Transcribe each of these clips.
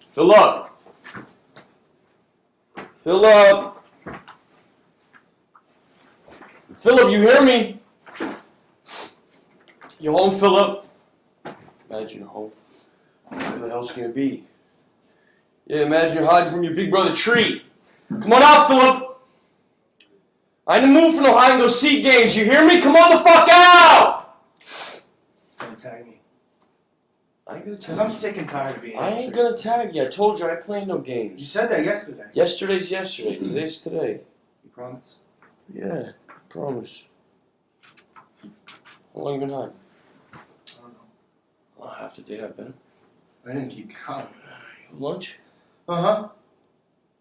Fill up. Fill up. Philip, you hear me? You home, Philip? Imagine you're home. Where the hell's it gonna be? Yeah, imagine you're hiding from your big brother Tree. Come on out, Philip. I ain't in the mood for no hide and go seek games. You hear me? Come on the fuck out! Don't tag me. I ain't gonna tag Because you. I'm sick and tired of being I ain't gonna tag you. I told you I ain't playing no games. You said that yesterday. Yesterday's yesterday. Today's today. You promise? Yeah, promise. How long you been hiding? I don't know. Oh, half the day I've been. I didn't keep count. Lunch? Uh-huh.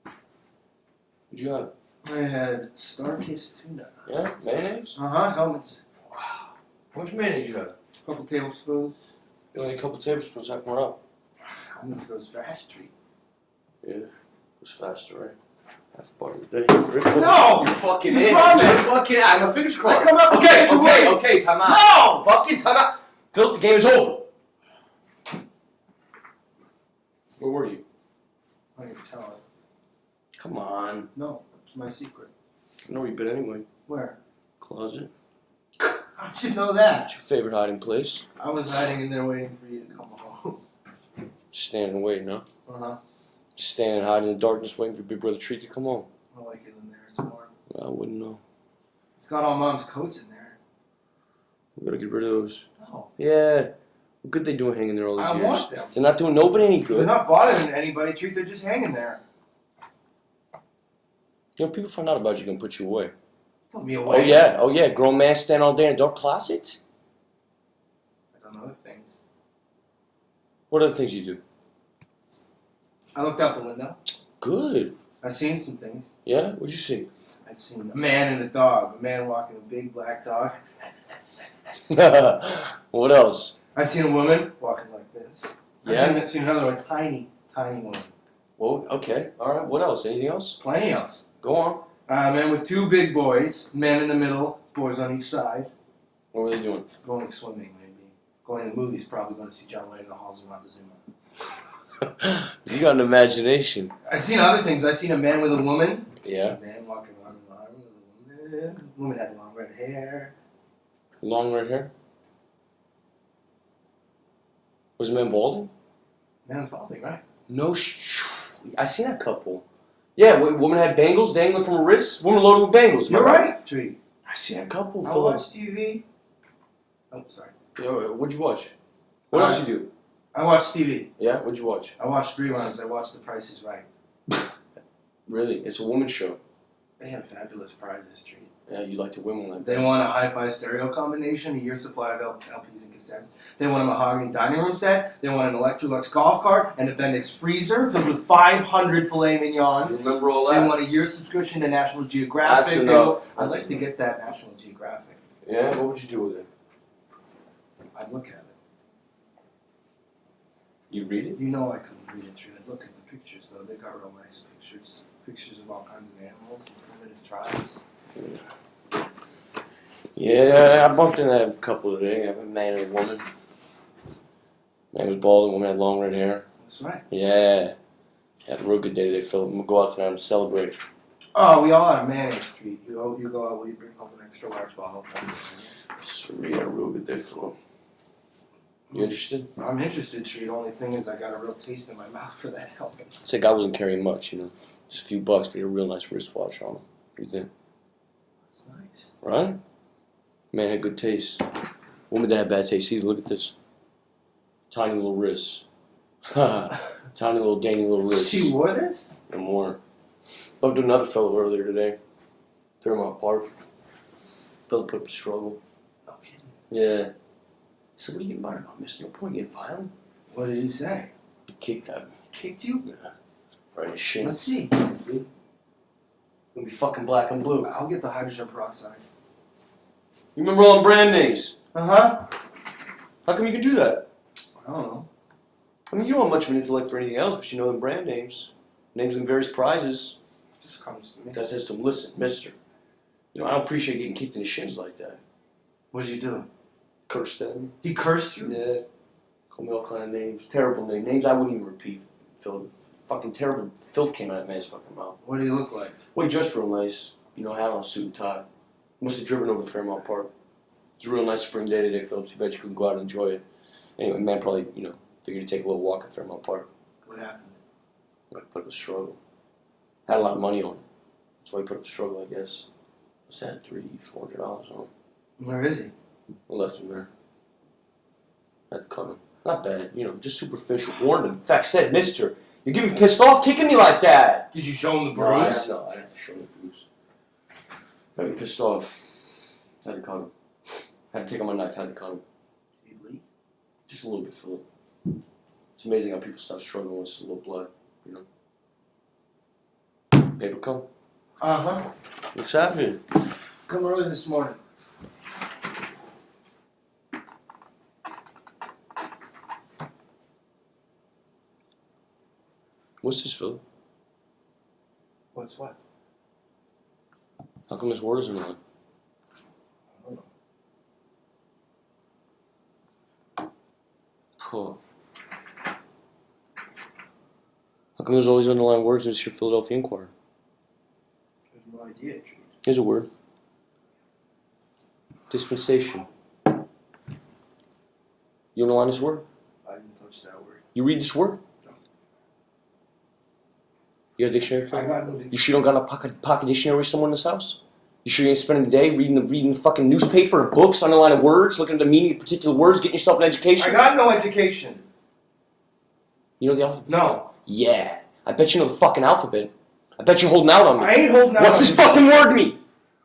What'd you have? I had Starkist tuna. Yeah? Mayonnaise? Uh-huh, helmets. Wow. How much mayonnaise you have? A couple tablespoons. You only a couple tablespoons, that one up. I'm gonna go fast treat. Yeah. It was faster, right? Half a bar of the day. No! You're fucking You in. promised. You're fucking in. I have my fingers crossed. I come out Okay, time out. No! Fucking time out. Phil, the game is over. Where were you? I didn't tell it. Come on. No, it's my secret. I know where you've been anyway. Where? Closet. How'd you know that? What's your favorite hiding place? I was hiding in there waiting for you to come home. Just standing and waiting, huh? Uh-huh. Just standing and hiding in the darkness waiting for your big brother Treat to come home. I like it in there. It's warm. I wouldn't know. It's got all Mom's coats in there. We gotta get rid of those. No. Yeah. What good they doing hanging there all these I years? want them. They're not doing nobody any They're good. not bothering anybody, Treat. They're just hanging there. You know, people find out about you, gonna put you away. Put me away. Oh yeah. Grown man stand all day in a dark closet? I've done other things. What other things you do? I looked out the window. Good. I've seen some things. Yeah? What'd you see? I've seen a man and a dog. A man walking a big black dog. What else? I've seen a woman walking like this. Yeah? I've seen another one. Tiny, tiny woman. Well, okay. Alright, what else? Anything else? Plenty else. Go on. A man with two big boys. Men in the middle. Boys on each side. What were they doing? Going swimming, maybe. Going to the movies. Probably going to see John Wayne in the halls of Montezuma. You got an imagination. I've seen other things. I've seen a man with a woman. Yeah? A man walking arm in arm with a woman. The woman had long red hair. Long red hair? Was the man balding? Man was balding, right? No I seen that couple. Yeah, woman had bangles dangling from her wrist. Woman loaded with bangles. You're right, Tree. I seen that couple. I Philip. watch TV. Oh, sorry. Yo, what'd you watch? What else you do? I watch TV. Yeah, what'd you watch? I watch reruns. I watch The Price is Right. Really? It's a woman's show. They have fabulous prizes, Tree. Yeah, you like to women like that. They won a hi-fi stereo combination, a year's supply of LPs and cassettes. They won a mahogany dining room set. They won an Electrolux golf cart and a Bendix freezer filled with 500 filet mignons. You remember all They that? won a year's subscription to National Geographic. That's enough. I'd like to get that National Geographic. Yeah, what would you do with it? I'd look at it. You read it? You know I couldn't read it, Tree. I'd look at the pictures, though. They got real nice pictures. Pictures of all kinds of animals and primitive tribes. Yeah, I bumped into a couple today. A man and a woman. Man was bald, and woman had long red hair. That's right. Yeah. Had a real good day today, Philip. I'm gonna go out tonight and celebrate. Oh, we all had a mayonnaise treat. You go out, will you bring home an extra large bottle? Sweet, had a real good day, Philip. You interested? I'm interested, Tree. The only thing is I got a real taste in my mouth for that helmet. It's like I wasn't carrying much, you know. Just a few bucks, but he had a real nice wristwatch on him. What do you think? That's nice. Right? Man had good taste. Woman that had bad taste. See, look at this. Tiny little wrists. Tiny little dainty little wrists. She wore this? And more. Bumped into another fellow earlier today. Fairmont Park. Fellow put up a struggle. No kidding. Yeah. I said, what are you getting mad about, mister? No point in getting violent. What did he say? He kicked at me. Kicked you? Yeah. Right in the shin. Let's see. See? Gonna be fucking black and blue. I'll get the hydrogen peroxide. You remember all them brand names? Uh-huh. How come you can do that? I don't know. I mean, you don't have much of an intellect for anything else, but you know them brand names. Names in various prizes. It just comes to me. Guy says to him, listen, mister. You know, I don't appreciate getting kicked in the shins like that. What did you do? Cursed at him. He cursed you? Yeah. Called me all kind of names. Terrible names. Names I wouldn't even repeat Phil. Fucking terrible filth came out of man's fucking mouth. What do you look like? Well, he dressed real nice. You know, had on a suit and tie. Must have driven over to Fairmount Park. It's a real nice spring day today, Phil. Too bad you couldn't go out and enjoy it. Anyway, man probably, figured to take a little walk at Fairmount Park. What happened? I put up a struggle. Had a lot of money on him. That's why he put up a struggle, I guess. What's that? $300-400 on him. Where is he? I left him there. Had to cut him. Not bad, just superficial. Warned him. In fact, said, "Mister, you're getting pissed off kicking me like that." Did you show him the No, I bruise? didn't have to show him the bruise. Got me pissed off. Had to cut him. Had to take out my knife. Had to cut him. Did he bleed? Just a little bit, Philip. It's amazing how people stop struggling with just a little blood, Paper come? Uh-huh. What's happening? Come early this morning. What's this, Philip? What's what? How come this word isn't on? I don't know. Cool. How come there's always underlying words in this here Philadelphia Inquirer? I have no idea, Treat. Here's a word. Dispensation. You underline this word? I didn't touch that word. You read this word? No. You got a dictionary for I it? got no You dictionary. sure you don't got a pocket dictionary somewhere in this house? You sure you ain't spending the day reading the fucking newspaper and books, underlining words, looking at the meaning of particular words, getting yourself an education? I got no education. You know the alphabet? No. Yeah. I bet you know the fucking alphabet. I bet you're holding out on me. I ain't holding out What's on this you. fucking word mean?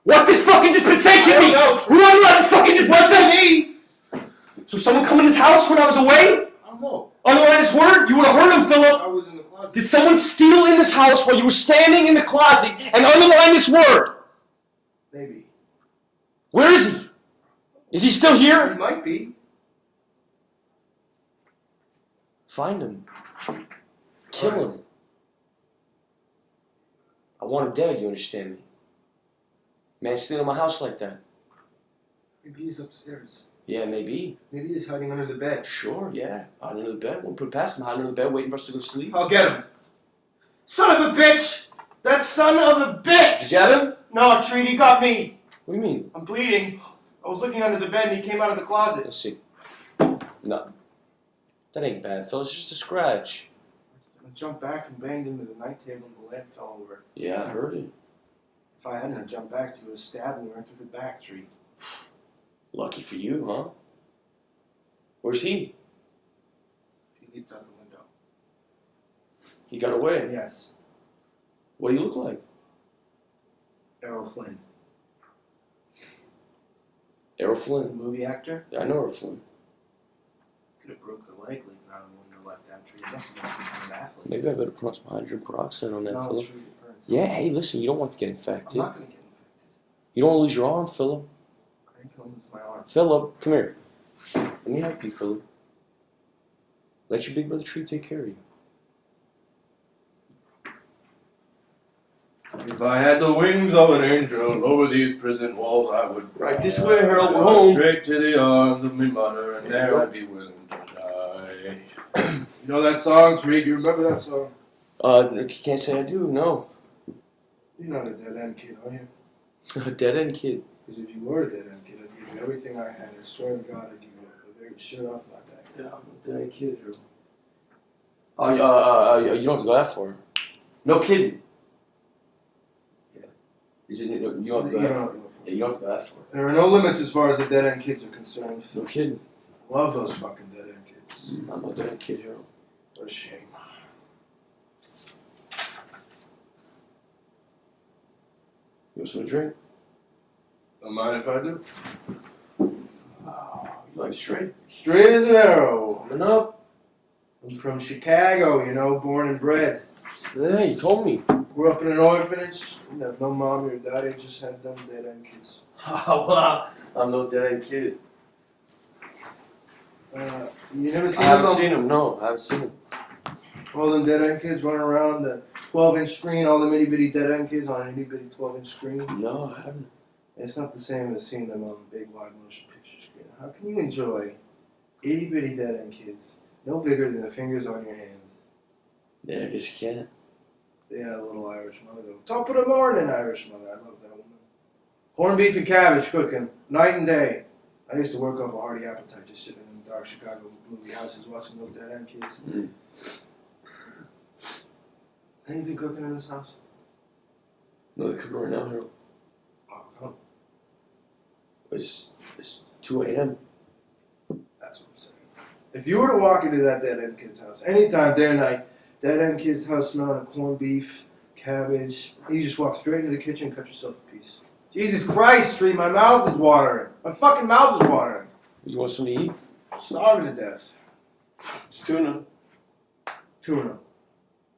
What's this fucking dispensation I don't mean? know. Who underlined this fucking dispensation? me? So someone come in this house when I was away? I don't know. Underline this word? You would have heard him, Philip. I was in the closet. Did someone steal in this house while you were standing in the closet and underline this word? Maybe. Where is he? Is he still He here? might be. Find him. Kill him. I want him dead, you understand me? Man stealing my house like that. Maybe he's upstairs. Yeah, maybe. Maybe he's hiding under the bed. Sure, yeah. Hiding under the bed. Won't put it past him. Hiding under the bed, waiting for us to go to sleep. I'll get him. Son of a bitch! That son of a bitch! Did you get him? No, Treat, he got me. What do you mean? I'm bleeding. I was looking under the bed and he came out of the closet. Let's see. No. That ain't bad, Phil. It's just a scratch. I jumped back and banged into the night table and the lamp fell over. Yeah, I heard it. If I hadn't have jumped back, he would have stabbed me right through the back, Treat. Lucky for you, huh? Where's he? He leaped out the window. He got away. Yes. What do you look like? Errol Flynn. Errol The Flynn. movie actor. Yeah, I know Errol Flynn. Could have broke the leg leaping out of the window like that, Treat. That's some kind of athlete. Maybe I better put on some hydrogen peroxide on that, No, Philip. Treat, it burns. Yeah, hey, listen, you don't want to get I'm infected. not going to get infected. You don't want to lose your arm, Philip. I ain't going to lose my arm. Philip, come here. Let me help you, Philip. Let your big brother Tree take care of you. If I had the wings of an angel over these prison walls, I would fly. Right this way, Harold. We're home. Straight to the arms of my mother, and there I'd be willing to die. You know that song, Tweed? You remember that song? I can't say I do, no. You're not a dead end kid, are you? A dead end kid. Because if you were a dead end kid, I'd give you everything I had. I swear to God, I'd give you the very shirt off my back. Yeah, I'm a dead end kid, Harold. You don't have to go that far. No kidding. Yeah. Is it? You don't have to go You that don't far. have to go for it. Yeah, you don't have to go that far. There are no limits as far as the dead end kids are concerned. No kidding. I love those fucking dead end kids. I'm a dead end kid, Harold. What a shame. You want some to drink? Don't mind if I do. You like straight? Straight as an arrow. Coming up. I'm from Chicago, you know, born and bred. Yeah, you told me. Grew up in an orphanage. Didn't have no mom or daddy, just had them dead end kids. Wow. I'm no dead end kid. You never I seen haven't them? seen him, no. I haven't seen him. All them dead end kids running around the 12-inch screen, all them itty bitty dead end kids on an itty bitty 12-inch screen. No, I haven't. It's not the same as seeing them on a big wide motion picture screen. How can you enjoy itty bitty dead end kids no bigger than the fingers on your hand? Yeah, I guess you can't. Yeah, a little Irish mother though. Top of the morning, Irish mother. I love that woman. Corned beef and cabbage cooking, night and day. I used to work up a hearty appetite just sitting in dark Chicago movie houses watching those dead end kids. Mm. Anything cooking in this house? No, they're cooking right now, Harold. Oh, come. It's 2 a.m. That's what I'm saying. If you were to walk into that dead end kid's house, anytime, day or night, dead end kid's house smelling of corned beef, cabbage, you just walk straight into the kitchen and cut yourself a piece. Jesus Christ, Street, my mouth is watering. My fucking mouth is watering. You want something to eat? I'm starving to death. It's tuna. Tuna.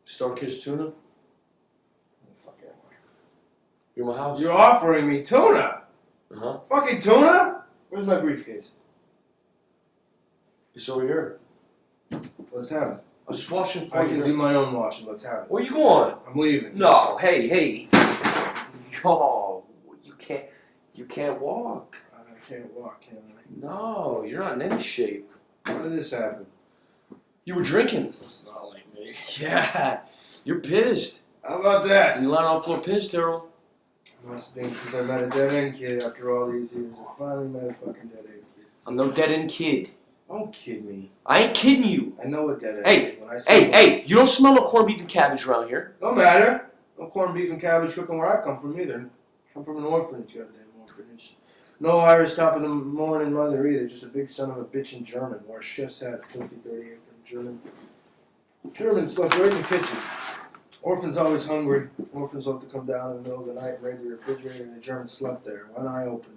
Starfish tuna. Oh, fuck yeah. You're in my house. You're offering me tuna? Uh-huh. Fucking tuna? Where's my briefcase? It's over here. Let's have it. I was just washing for I you. can do my own washing. Let's have it. Where you going? I'm leaving. No, hey. Yo, you can't walk. I can't walk, can I? No, you're not in any shape. How did this happen? You were drinking. It's not like me. Yeah, you're pissed. How about that? You lying on the floor pissed, Harold. Must be because I met a dead end kid after all these years. I finally met a fucking dead end kid. I'm no dead end kid. Don't kid me. I ain't kidding you. I know a dead end Hey, kid. When I say Hey, you don't smell no corned beef and cabbage around here. No matter. No corned beef and cabbage cooking where I come from either. I come from an orphanage, goddamn orphanage. No Irish top of the morning mother either. Just a big son of a bitch in German. Wore a chef's hat, filthy, dirty apron. German slept right in the kitchen. Orphans always hungry. Orphans love to come down in the middle of the night and raid the refrigerator, and the German slept there, one eye open.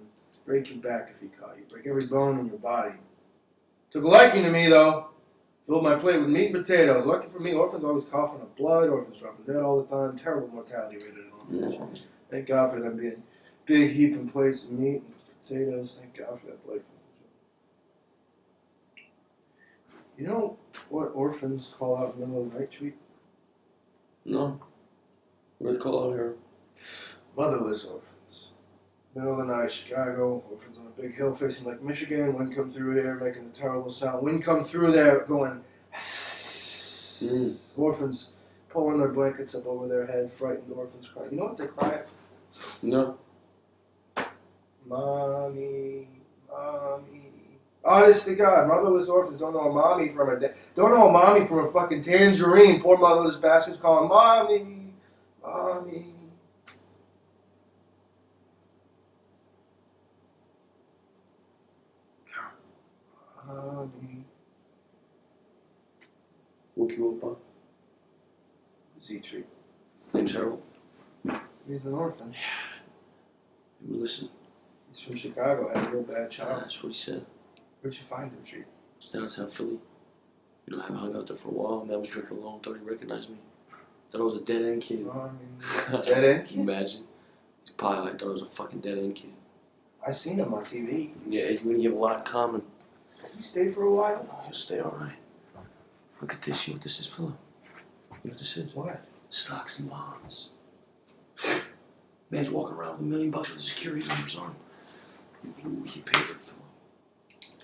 Break your back if he caught you. Break every bone in your body. Took a liking to me, though. Filled my plate with meat and potatoes. Lucky for me, orphans always coughing up blood. Orphans dropping dead all the time. Terrible mortality rate in an orphanage. Thank God for them being big heaping plates of meat and potatoes. Thank God for that blood. You know what orphans call out in the middle of the night, Treat? No. What do they call out here? Motherless orphans. Middle of the night, Chicago. Orphans on a big hill facing Lake Michigan. Wind come through here, making a terrible sound. Wind come through there, going. Orphans pulling their blankets up over their head, frightened orphans crying. You know what they cry? No. Mommy, mommy. Honest to God, motherless orphans don't know a mommy from a fucking tangerine. Poor motherless bastards calling mommy, mommy. Mommy. Woke you up, huh? Z-Tree. Name's Harold. He's an orphan. You would listen. He's from Chicago. Had a real bad child. That's what he said. Where'd you find him, Tree? It's downtown Philly. You know, I haven't hung out there for a while. Man was drinking alone. Thought he recognized me. Thought I was a dead end kid. Mommy. Dead end Can you kid? imagine? He's probably like, thought I was a fucking dead end kid. I seen him on TV. Yeah, you and you have a lot in common. He stayed for a while. Oh, he'll stay alright. Look at this. You know what this is, Philip? You know what this is? What? Stocks and bonds. Man's walking around with $1 million with securities under his arm. He paid it, Philip.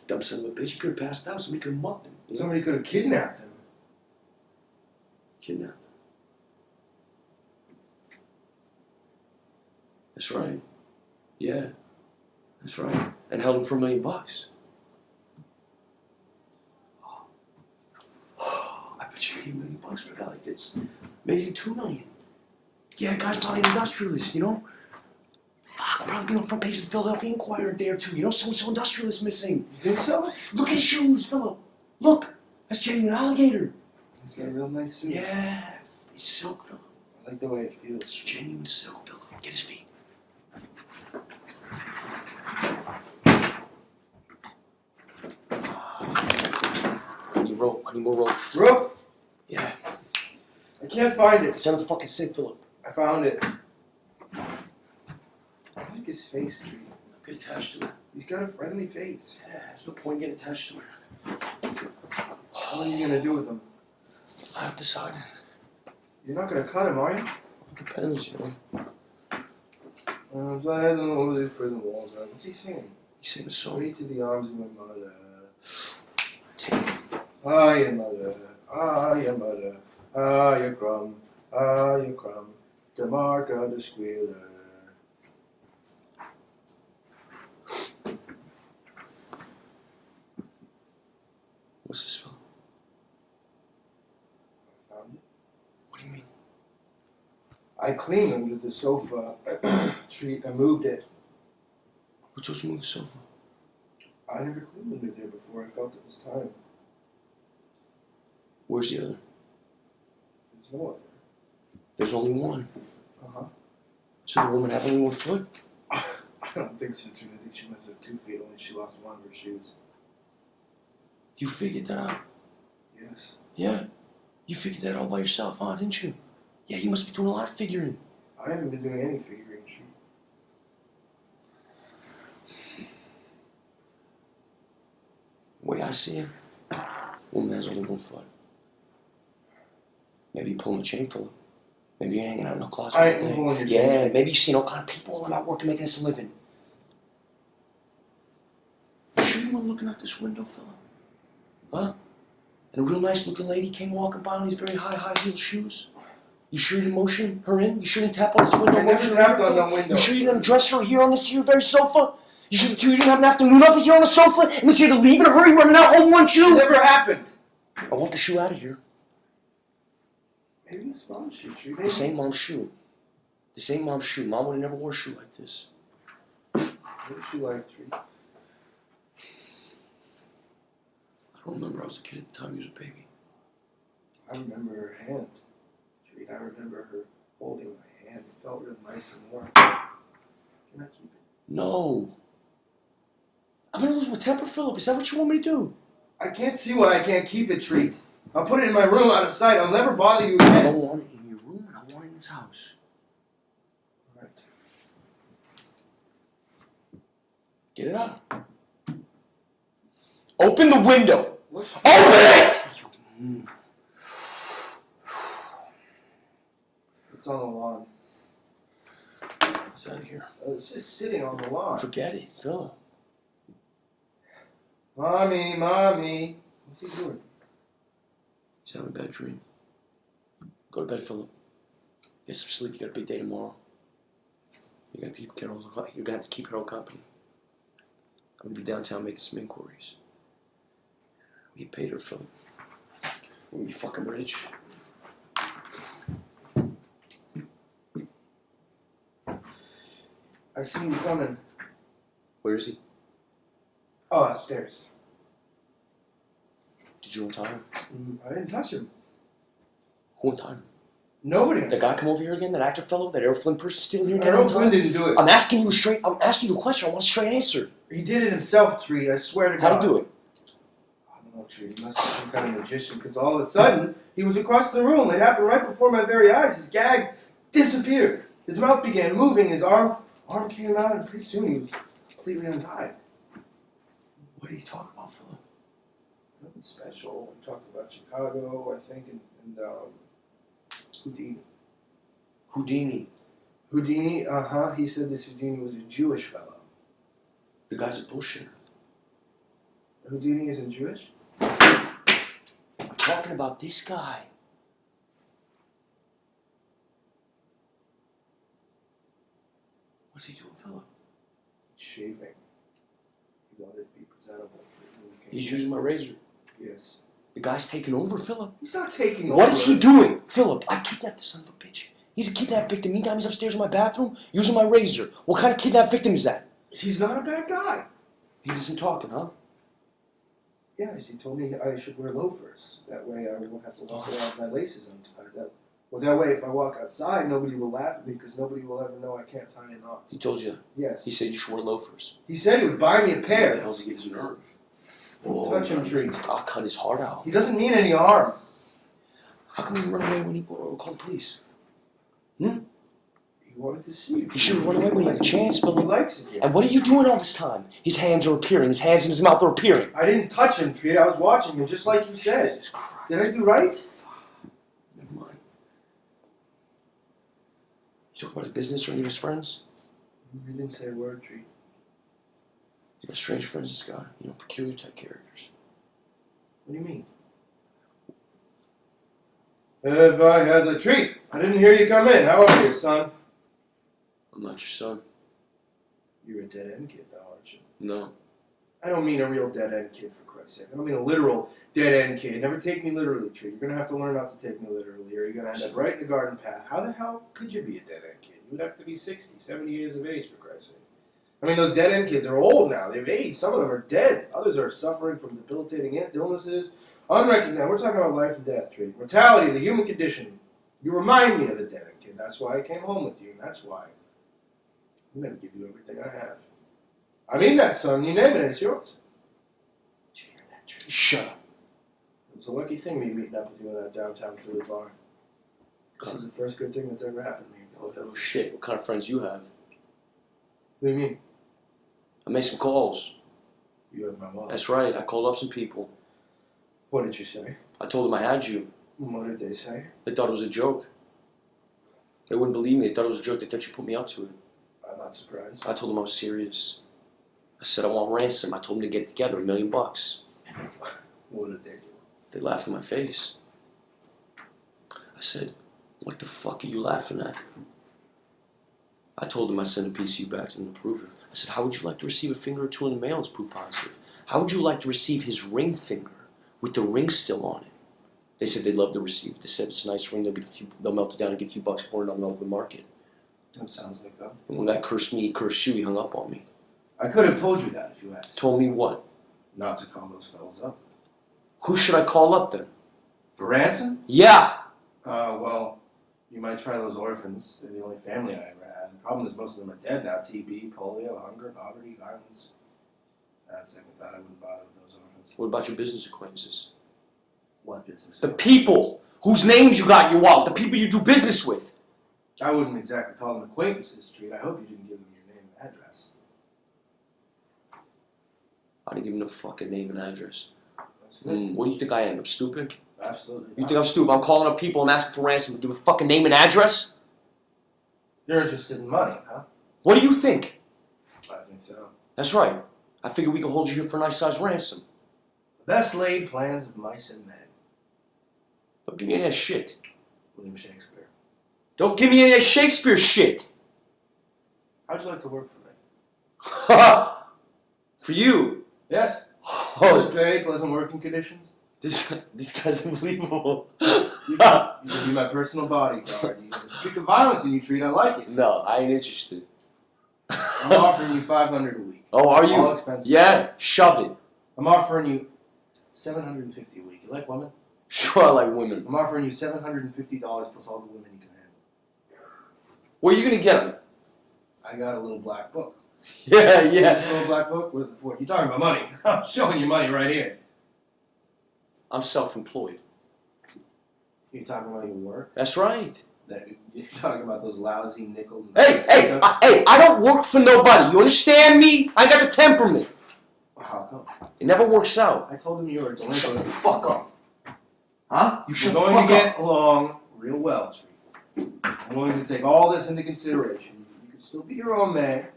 Dumb son of a bitch. He could have passed out. Somebody could have mugged him. You know? Somebody could have kidnapped him. Kidnapped. That's right. Yeah. That's right. And held him for $1 million. I bet you $1 million for a guy like this. Maybe $2 million. Yeah, guy's probably an industrialist, you know? Fuck, probably be on the front page of the Philadelphia Inquirer a day or two. You know, so industrialist missing. You think so? Look at his shoes, Philip. Look, that's genuine alligator. He's got a real nice suit. Yeah, it's silk, Philip. I like the way it feels. It's genuine silk, Philip. Get his feet. I need rope. I need more rope. Rope? Yeah. I can't find it. It's under the fucking sink, Philip. I found it. I like his face, Tree. Get attached to it. He's got a friendly face. Yeah, there's no point in getting attached to it. What are you gonna do with him? I haven't decided. You're not gonna cut him, are you? It depends, you know. I'm glad over these prison walls. What's he singing? He's singing a song. Straight to the arms of my mother. Take it. Ah, your mother. Ah, your mother. Ah, you crumb, the mark of the squealer. What's this film? I found it. What do you mean? I cleaned under the sofa treat and moved it. Who told you to move the sofa? I never cleaned under there before. I felt it was time. Where's the other? There's no other. There's only one. Uh-huh. So the woman have only one foot? I don't think so, too. I think she must have 2 feet, only she lost one of her shoes. You figured that out? Yes. Yeah. You figured that all by yourself, huh? Didn't you? Yeah, you must be doing a lot of figuring. I haven't been doing any figuring, she. The way I see it, woman has only one foot. Maybe you're pulling a chain for her. Maybe you're hanging out in a closet. I ain't pulling your chain. Yeah, maybe you've seen all kind of people and out working, making us a living. You sure you weren't looking out this window, fella? Huh? And a real nice looking lady came walking by in these very high heel shoes? You sure you didn't motion her in? You sure you didn't tap on this window? I never tapped on the window. You sure you didn't dress her here on this here very sofa? You sure you didn't have an afternoon over here on the sofa? And then she had to leave in a hurry running out holding one shoe? It never happened. I want the shoe out of here. Maybe it's mom's shoe, Tree. The same mom's shoe. The same mom's shoe. Mom would have never wore a shoe like this. What does she like, Tree? I don't remember. I was a kid at the time. He was a baby. I remember her hand, Tree. I remember her holding my hand. It felt real nice and warm. Can I keep it? No. I'm gonna lose my temper, Philip. Is that what you want me to do? I can't see why I can't keep it, Treat. I'll put it in my room out of sight. I'll never bother you I again. don't want it in your room, and I want it in this house. All right. Get it out. Open the window. What? Open it! It's on the lawn. It's out of here. It's just sitting on the lawn. Forget it, Philip. Mommy. What's he doing? He's having a bad dream. Go to bed, Philip. Get some sleep. You got a big day tomorrow. You're gonna have to keep Carol company. I'm gonna be downtown making some inquiries. We paid her, Philip. We're gonna be fucking rich. I seen you coming. Where is he? Oh, upstairs. Did you untie him? I didn't touch him. Who untied him? Nobody. That guy come over here again? That actor fellow? That Errol Flynn person still here again? Errol Flynn didn't do it. I'm asking you a question. I want a straight answer. He did it himself, Treat. I swear to God. How'd he do it? I don't know, Treat. He must be some kind of magician, because all of a sudden, he was across the room. It happened right before my very eyes. His gag disappeared. His mouth began moving. His arm came out, and pretty soon he was completely untied. What did he talk about, Philip? Nothing special. We talked about Chicago, I think, and Houdini. Houdini, he said this Houdini was a Jewish fellow. The guy's a bullshitter. Houdini isn't Jewish? I'm talking about this guy. What's he doing, Philip? Shaving. He wanted to be presentable. He's using my razor. Yes. The guy's taking over, Philip. He's not taking over. What is he doing? Philip, I kidnapped the son of a bitch. He's a kidnapped victim. Meantime, he's upstairs in my bathroom using my razor. What kind of kidnapped victim is that? He's not a bad guy. He did some talking, huh? Yes, he told me I should wear loafers. That way I won't have to walk around with my laces untied. That way if I walk outside, nobody will laugh at me because nobody will ever know I can't tie a knot. He told you? Yes. He said you should wear loafers. He said he would buy me a Where the pair. hell's he get his nerve? Touch him, Treat. I'll cut his heart out. He doesn't need any harm. How come he run away when he called the police? He wanted to see you. He should have run away when he had the chance, He Philip. likes it here. And what are you doing all this time? His hands are appearing. His hands and his mouth are appearing. I didn't touch him, Treat. I was watching him just like you said. Jesus Christ. Did I do right? Never mind. You talk about his business or any of his friends? He didn't say a word, Treat. He got strange friends, this guy. Peculiar type characters. What do you mean? If I had the treat. I didn't hear you come in. How are you, son? I'm not your son. You're a dead-end kid, though, aren't you? No. I don't mean a real dead-end kid, for Christ's sake. I don't mean a literal dead-end kid. Never take me literally, Treat. You're going to have to learn not to take me literally, or you're going to end up right in the garden path. How the hell could you be a dead-end kid? You would have to be 60, 70 years of age, for Christ's sake. I mean, those dead-end kids are old now. They've aged. Some of them are dead. Others are suffering from debilitating illnesses. Unrecognized. We're talking about life and death, Treat. Mortality, the human condition. You remind me of a dead-end kid. That's why I came home with you, and that's why I'm going to give you everything I have. I mean that, son. You name it, it's yours. Did you hear that, Treat? Shut up. It was a lucky thing me meeting up with you in that downtown Philly bar. This is the first good thing that's ever happened to me. Oh, shit. What kind of friends you have? What do you mean? I made some calls. You have my wallet. That's right. I called up some people. What did you say? I told them I had you. What did they say? They thought it was a joke. They wouldn't believe me. They thought it was a joke. They thought you put me out to it. I'm not surprised. I told them I was serious. I said I want ransom. I told them to get it together, $1 million. What did they do? They laughed in my face. I said, what the fuck are you laughing at? I told them I sent a piece of you back to them to prove it. I said, how would you like to receive a finger or two in the mail? It's proof positive. How would you like to receive his ring finger with the ring still on it? They said they'd love to receive it. They said it's a nice ring. They'll melt it down and get a few bucks more on the open market. That sounds like that. And when that cursed me, he cursed you, he hung up on me. I could have told you that if you asked. Told me what? Not to call those fellas up. Who should I call up then? For ransom? Yeah! Well, you might try those orphans. They're the only family I ever had. The problem is most of them are dead now. TB, polio, hunger, poverty, violence. On second thought, I wouldn't bother with those orphans. What about your business acquaintances? What business? The people whose names you got in your wallet. The people you do business with. I wouldn't exactly call them acquaintances, Treat. I hope you didn't give them your name and address. I didn't give him no fucking name and address. That's good. What do you think I am? I'm stupid? Absolutely. You think I'm stupid? I'm calling up people and asking for ransom to give a fucking name and address? You're interested in money, huh? What do you think? I think so. That's right. I figure we can hold you here for a nice sized ransom. The best laid plans of mice and men. Don't give me any of that shit. William Shakespeare. Don't give me any of that Shakespeare shit. How'd you like to work for me? For you? Yes. Oh, Good pay, pleasant working conditions. this guy's unbelievable. You can be my personal bodyguard. You can speak of violence and you Treat. I like it. No, I ain't interested. I'm offering you $500 a week. Oh, are you? All expenses. Yeah, shove it. I'm offering you $750 a week. You like women? Sure, I like women. I'm offering you $750 plus all the women you can handle. Where are you gonna get them? I got a little black book. Yeah, This yeah. little black book? Where's it for? You're talking about money. I'm showing you money right here. I'm self-employed. You're talking about your work? That's right. You're talking about those lousy nickel. Hey, I don't work for nobody. You understand me? I got the temperament. How come? It never works out. I told him you were a delinquent. Shut the fuck up. Huh? You We're should going to get along real well, Treat. I'm willing to take all this into consideration. You can still be your own man.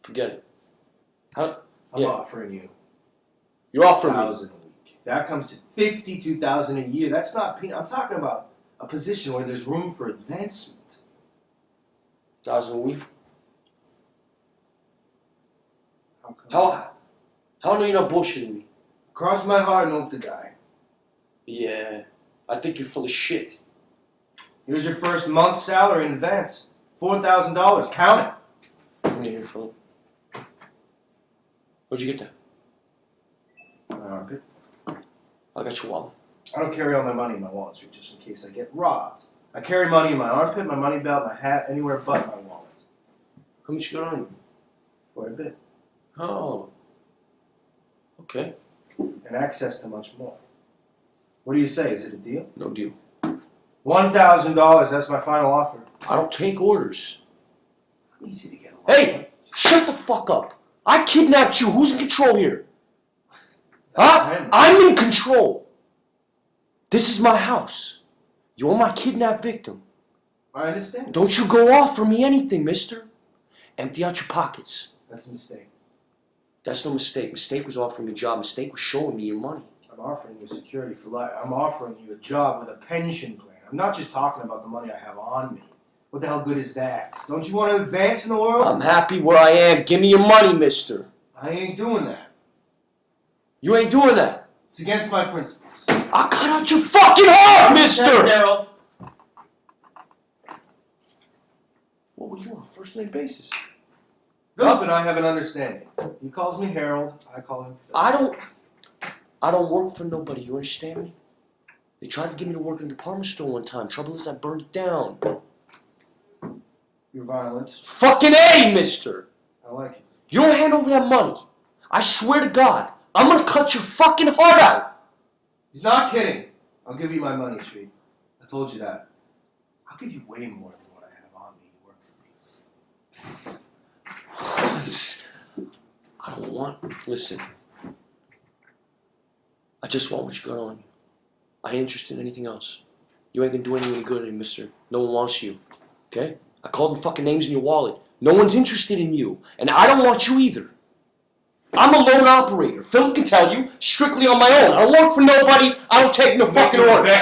Forget it. I'm Yeah. offering you You're offering me. $1,000 a week. That comes to $52,000 a year. That's not peanut. I'm talking about a position where there's room for advancement. 1,000 a week. How come? How I know you're not bullshitting me? Cross my heart and hope to die. Yeah. I think you're full of shit. Here's your first month's salary in advance. $4,000. Count it. Let me hear it from. Where'd you get that? My armpit. I got your wallet. I don't carry all my money in my wallet, Treat, just in case I get robbed. I carry money in my armpit, my money belt, my hat, anywhere but my wallet. How much you got on you? Quite a bit. Oh. Okay. And access to much more. What do you say? Is it a deal? No deal. $1,000. That's my final offer. I don't take orders. I'm easy to get along. Hey! Shut the fuck up! I kidnapped you. Who's in control here? Huh? I'm in control. This is my house. You're my kidnapped victim. I understand. Don't you go offer me anything, mister. Empty out your pockets. That's a mistake. That's no mistake. Mistake was offering me a job. Mistake was showing me your money. I'm offering you security for life. I'm offering you a job with a pension plan. I'm not just talking about the money I have on me. What the hell good is that? Don't you want to advance in the world? I'm happy where I am. Give me your money, mister. I ain't doing that. You ain't doing that. It's against my principles. I'll cut out your fucking heart, mister! Daryl. What would you on a first name basis? Philip and I have an understanding. He calls me Harold. I call him Philip. I don't work for nobody, you understand me? They tried to get me to work in a department store one time. Trouble is I burned it down. You're violent. Fucking A, mister! I like it. You don't hand over that money. I swear to God, I'm gonna cut your fucking heart out! He's not kidding. I'll give you my money, Treat. I told you that. I'll give you way more than what I have on me. You work for me. I don't want... Listen. I just want what you got on you. I ain't interested in anything else. You ain't gonna do anything good, mister. No one wants you. Okay? I called them fucking names in your wallet. No one's interested in you. And I don't want you either. I'm a lone operator. Philip can tell you, strictly on my own. I don't work for nobody. I don't take no fucking orders.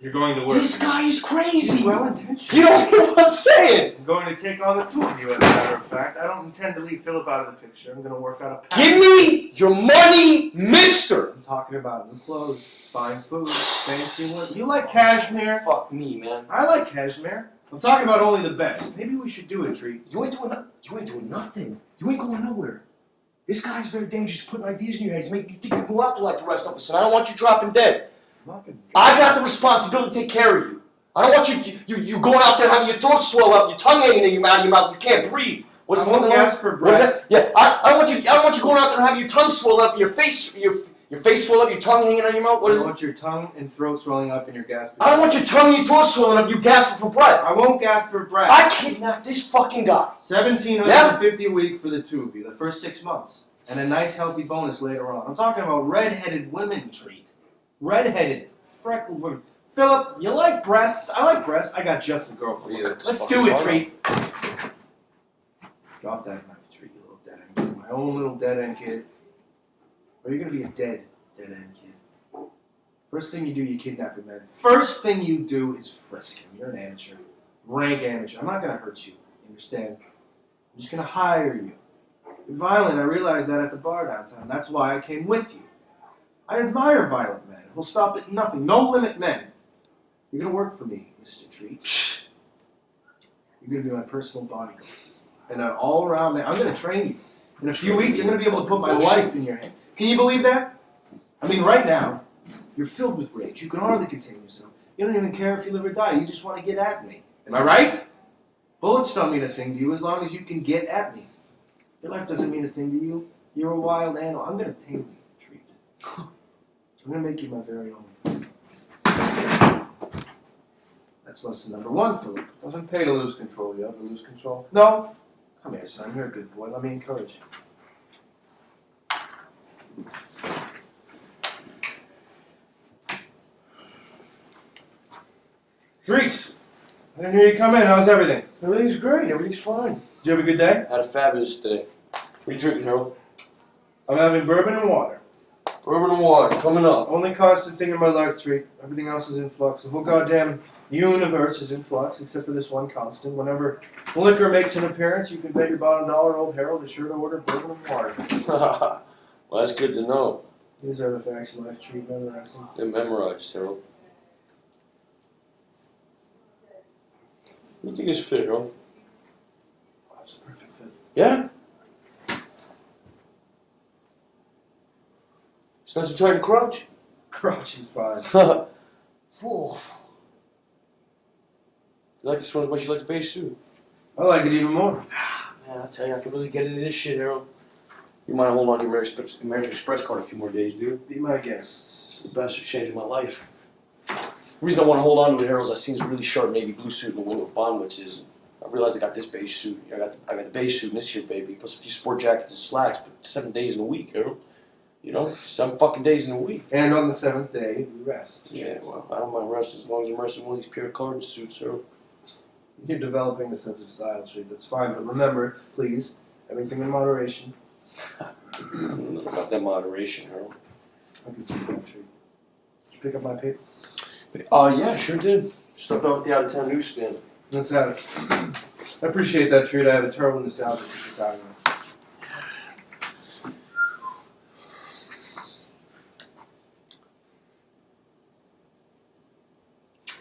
You're going to work. This guy is crazy. He's well-intentioned. You don't hear what I'm saying. I'm going to take on the two of you, as a matter of fact. I don't intend to leave Philip out of the picture. I'm going to work out a pattern. Give me your money, mister. I'm talking about new clothes, fine food, fancy women. You like cashmere? Fuck me, man. I like cashmere. I'm talking about only the best. Maybe we should do a treat. You ain't doing nothing. You ain't going nowhere. This guy's very dangerous, putting ideas in your head. He's making you think you can go out there like the rest of us, and I don't want you dropping dead. I got the responsibility to take care of you. I don't want you going out there having your throat swell up, your tongue hanging in out of your mouth, you can't breathe. What's the one gas for breath? Yeah, I don't want you going out there having your tongue swell up, your face swell up, your tongue hanging out of your mouth. What is it? I want your tongue and throat swelling up and your gas. I don't want your tongue and your throat swelling up, you gasping for breath. I won't gasp for breath. I kidnapped this fucking guy. $1,750 a week for the two of you, the first 6 months. And a nice healthy bonus later on. I'm talking about red-headed women, Treat. Red-headed, freckled women. Philip, you like breasts? I like breasts. I got just the girl for you. Let's do it, Treat. Drop that knife, Treat, you little dead-end kid. My own little dead-end kid. Or you're going to be a dead-end kid. First thing you do, you kidnap a man. First thing you do is frisk him. You're an amateur. Rank amateur. I'm not going to hurt you. You understand? I'm just going to hire you. You're violent. I realized that at the bar downtown. That's why I came with you. I admire violent men who'll stop at nothing. No limit men. You're going to work for me, Mr. Treat. You're going to be my personal bodyguard. And an all-around man. I'm going to train you. In a few weeks, I'm going to be able to put my life in your hand. Can you believe that? I mean, right now, you're filled with rage. You can hardly contain yourself. You don't even care if you live or die. You just want to get at me. Am I right? Bullets don't mean a thing to you as long as you can get at me. Your life doesn't mean a thing to you. You're a wild animal. I'm going to tame you, Treat. I'm going to make you my very own. That's lesson number one, Philip. It doesn't pay to lose control. You ever lose control? No. Come here, son. You're a good boy. Let me encourage you. Treat. I didn't hear you come in. How's everything? Everything's great. Everything's fine. Did you have a good day? Had a fabulous day. What are you drinking, Harold? I'm having bourbon and water. Bourbon and water, coming up. Only constant thing in my life, Treat. Everything else is in flux. The whole goddamn universe is in flux, except for this one constant. Whenever liquor makes an appearance, you can bet your bottom dollar old Harold is sure to order bourbon and water. Well, that's good to know. These are the facts of life, Treat. Memorizing. They're memorized, Harold. What do you think is fit, Harold? Oh, it's a perfect fit. Yeah? It's not too tight to crouch? Crouch is fine. You like this one as much as you like the beige suit? I like it even more. Man, I'll tell you, I can really get into this shit, Harold. You might hold on to your American Express card a few more days, dude. Be my guest. It's the best. It changed my life. The reason I want to hold on to it, Harold, is I seen this really sharp navy blue suit in the window of Bonwitz's. I realized I got this beige suit. I got the beige suit in this here, baby. Plus a few sport jackets and slacks, but 7 days in a week, Harold. You know, 7 fucking days in a week. And on the 7th day, we rest. Yeah, well, I don't mind resting as long as I'm resting in one of these pure cotton suits, Harold. You're developing a sense of style, Treat. That's fine, but remember, please, everything in moderation. I don't know about that moderation, Harold. I can see that tree. Did you pick up my paper? Yeah, I sure did. Stopped off at the out-of-town newsstand. Let's have it. I appreciate that treat. I have a terrible nostalgia for Chicago.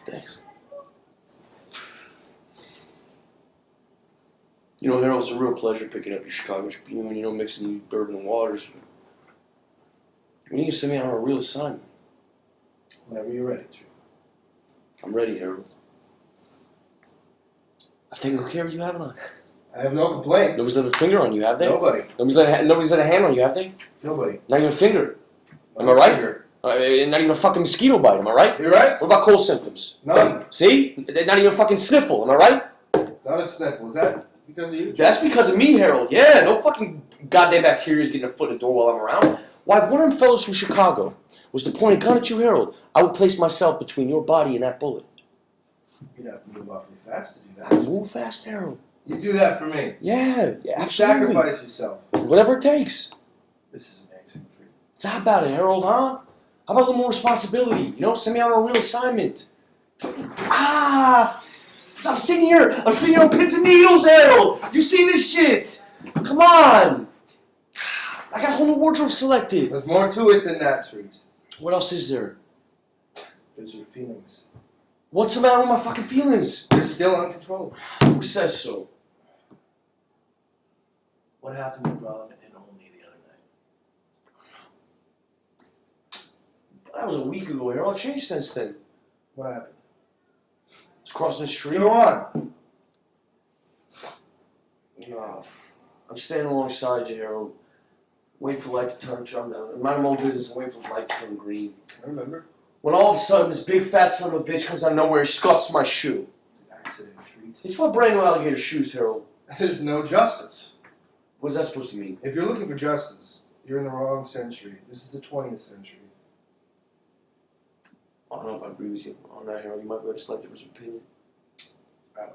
Thanks. You know, Harold, it's a real pleasure picking up your Chicago Tribune, mixing the bourbon and waters. When you can send me out on a real assignment? Whenever you're ready, Tree. I'm ready, Harold. I've taken good care of you, haven't I? I have no complaints. Nobody's laid a finger on you, have they? Nobody. Nobody's laid a hand on you, have they? Nobody. Not even a finger. Am I right? Not even a fucking mosquito bite, am I right? You're right. What about cold symptoms? None. See? Not even a fucking sniffle, am I right? Not a sniffle. Is that because of you? That's because of me, Harold. Yeah, no fucking goddamn bacteria's getting a foot in the door while I'm around. Why, if one of them fellows from Chicago was to point a gun at you, Harold, I would place myself between your body and that bullet. You'd have to move awfully fast to do that. Move fast, Harold. You do that for me. Yeah, You absolutely. sacrifice yourself. Whatever it takes. This is amazing, Tree. So how about it, Harold, huh? How about a little more responsibility? Send me out on a real assignment. I'm sitting here on pins and needles, Harold. You see this shit? Come on. I got a whole new wardrobe selected. There's more to it than that, Tree. What else is there? There's your feelings. What's the matter with my fucking feelings? They're still uncontrollable. Who says so? What happened to Rob and Only the other night? That was a week ago, Harold. I changed since then. What happened? I was crossing the street. Go on. I'm standing alongside you, Harold. Waiting for the light to turn down. Mind my own business, I'm waiting for the light to turn green. I remember. When all of a sudden, this big fat son of a bitch comes out of nowhere and scuffs my shoe. It's an accident, Treat. It's my brand new alligator shoes, Harold. There's no justice. What's that supposed to mean? If you're looking for justice, you're in the wrong century. This is the 20th century. I don't know if I agree with you on that, Harold. You might be able to select different opinion. I don't.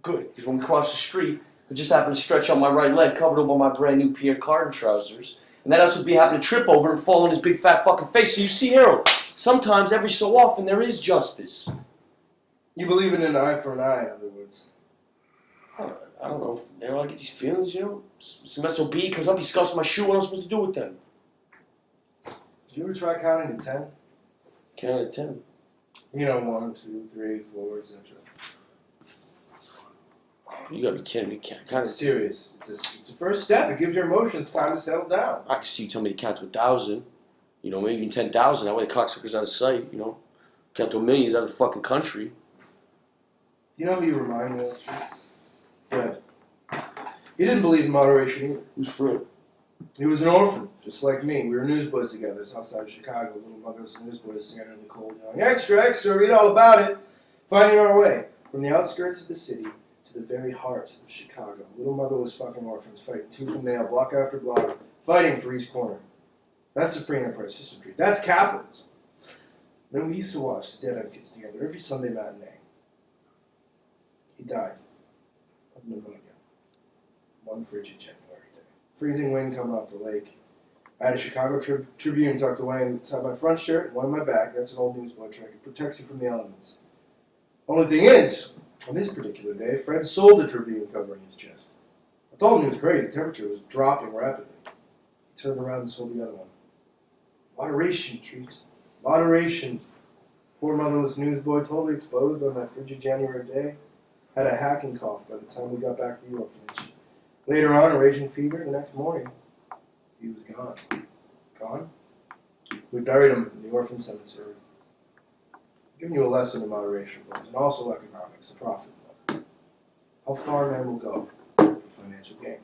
Good, because when we crossed the street, I just happened to stretch out my right leg, covered up by my brand new Pierre Cardin trousers, and that else would be happening to trip over and fall on his big fat fucking face. So you see, Harold, sometimes, every so often, there is justice. You believe in an eye for an eye, in other words. I don't know, Harold, I get these feelings, Some SOB comes up, he scuffs my shoe, what am I supposed to do with them? Did you ever try counting to 10? Count to 10. 1, 2, 3, 4, etc. You gotta be kidding me. Count It's serious. It's the first step. It gives your emotions time to settle down. I can see you tell me to count to 1,000. Maybe even 10,000. That way the cocksucker's out of sight, Count to 1,000,000, he's out of the fucking country. You know who you remind me of? Fred. He didn't believe in moderation either. Who's Fred? He was an orphan, just like me. We were newsboys together. It's outside of Chicago. Little mothers and newsboys together in the cold, yelling, "Extra, extra, read all about it." Finding our way from the outskirts of the city to the very heart of Chicago. Little motherless fucking orphans fighting tooth and nail, block after block, fighting for each corner. That's the free enterprise system, Tree. That's capitalism. Then we used to watch the Dead End Kids together every Sunday matinee. He died of pneumonia. One frigid January day. Freezing wind coming off the lake. I had a Chicago Tribune tucked away inside my front shirt, one in my back. That's an old newsboy trick. It protects you from the elements. Only thing is, on this particular day, Fred sold the Tribune covering his chest. I told him he was crazy. The temperature was dropping rapidly. He turned around and sold the other one. Moderation, Treats. Moderation. Poor motherless newsboy, totally exposed on that frigid January day, had a hacking cough by the time we got back to the orphanage. Later on, a raging fever. The next morning, he was gone. Gone? We buried him in the orphan cemetery. Giving you a lesson in moderation, boys, and also economics, the profit motive. How far a man will go for financial gain.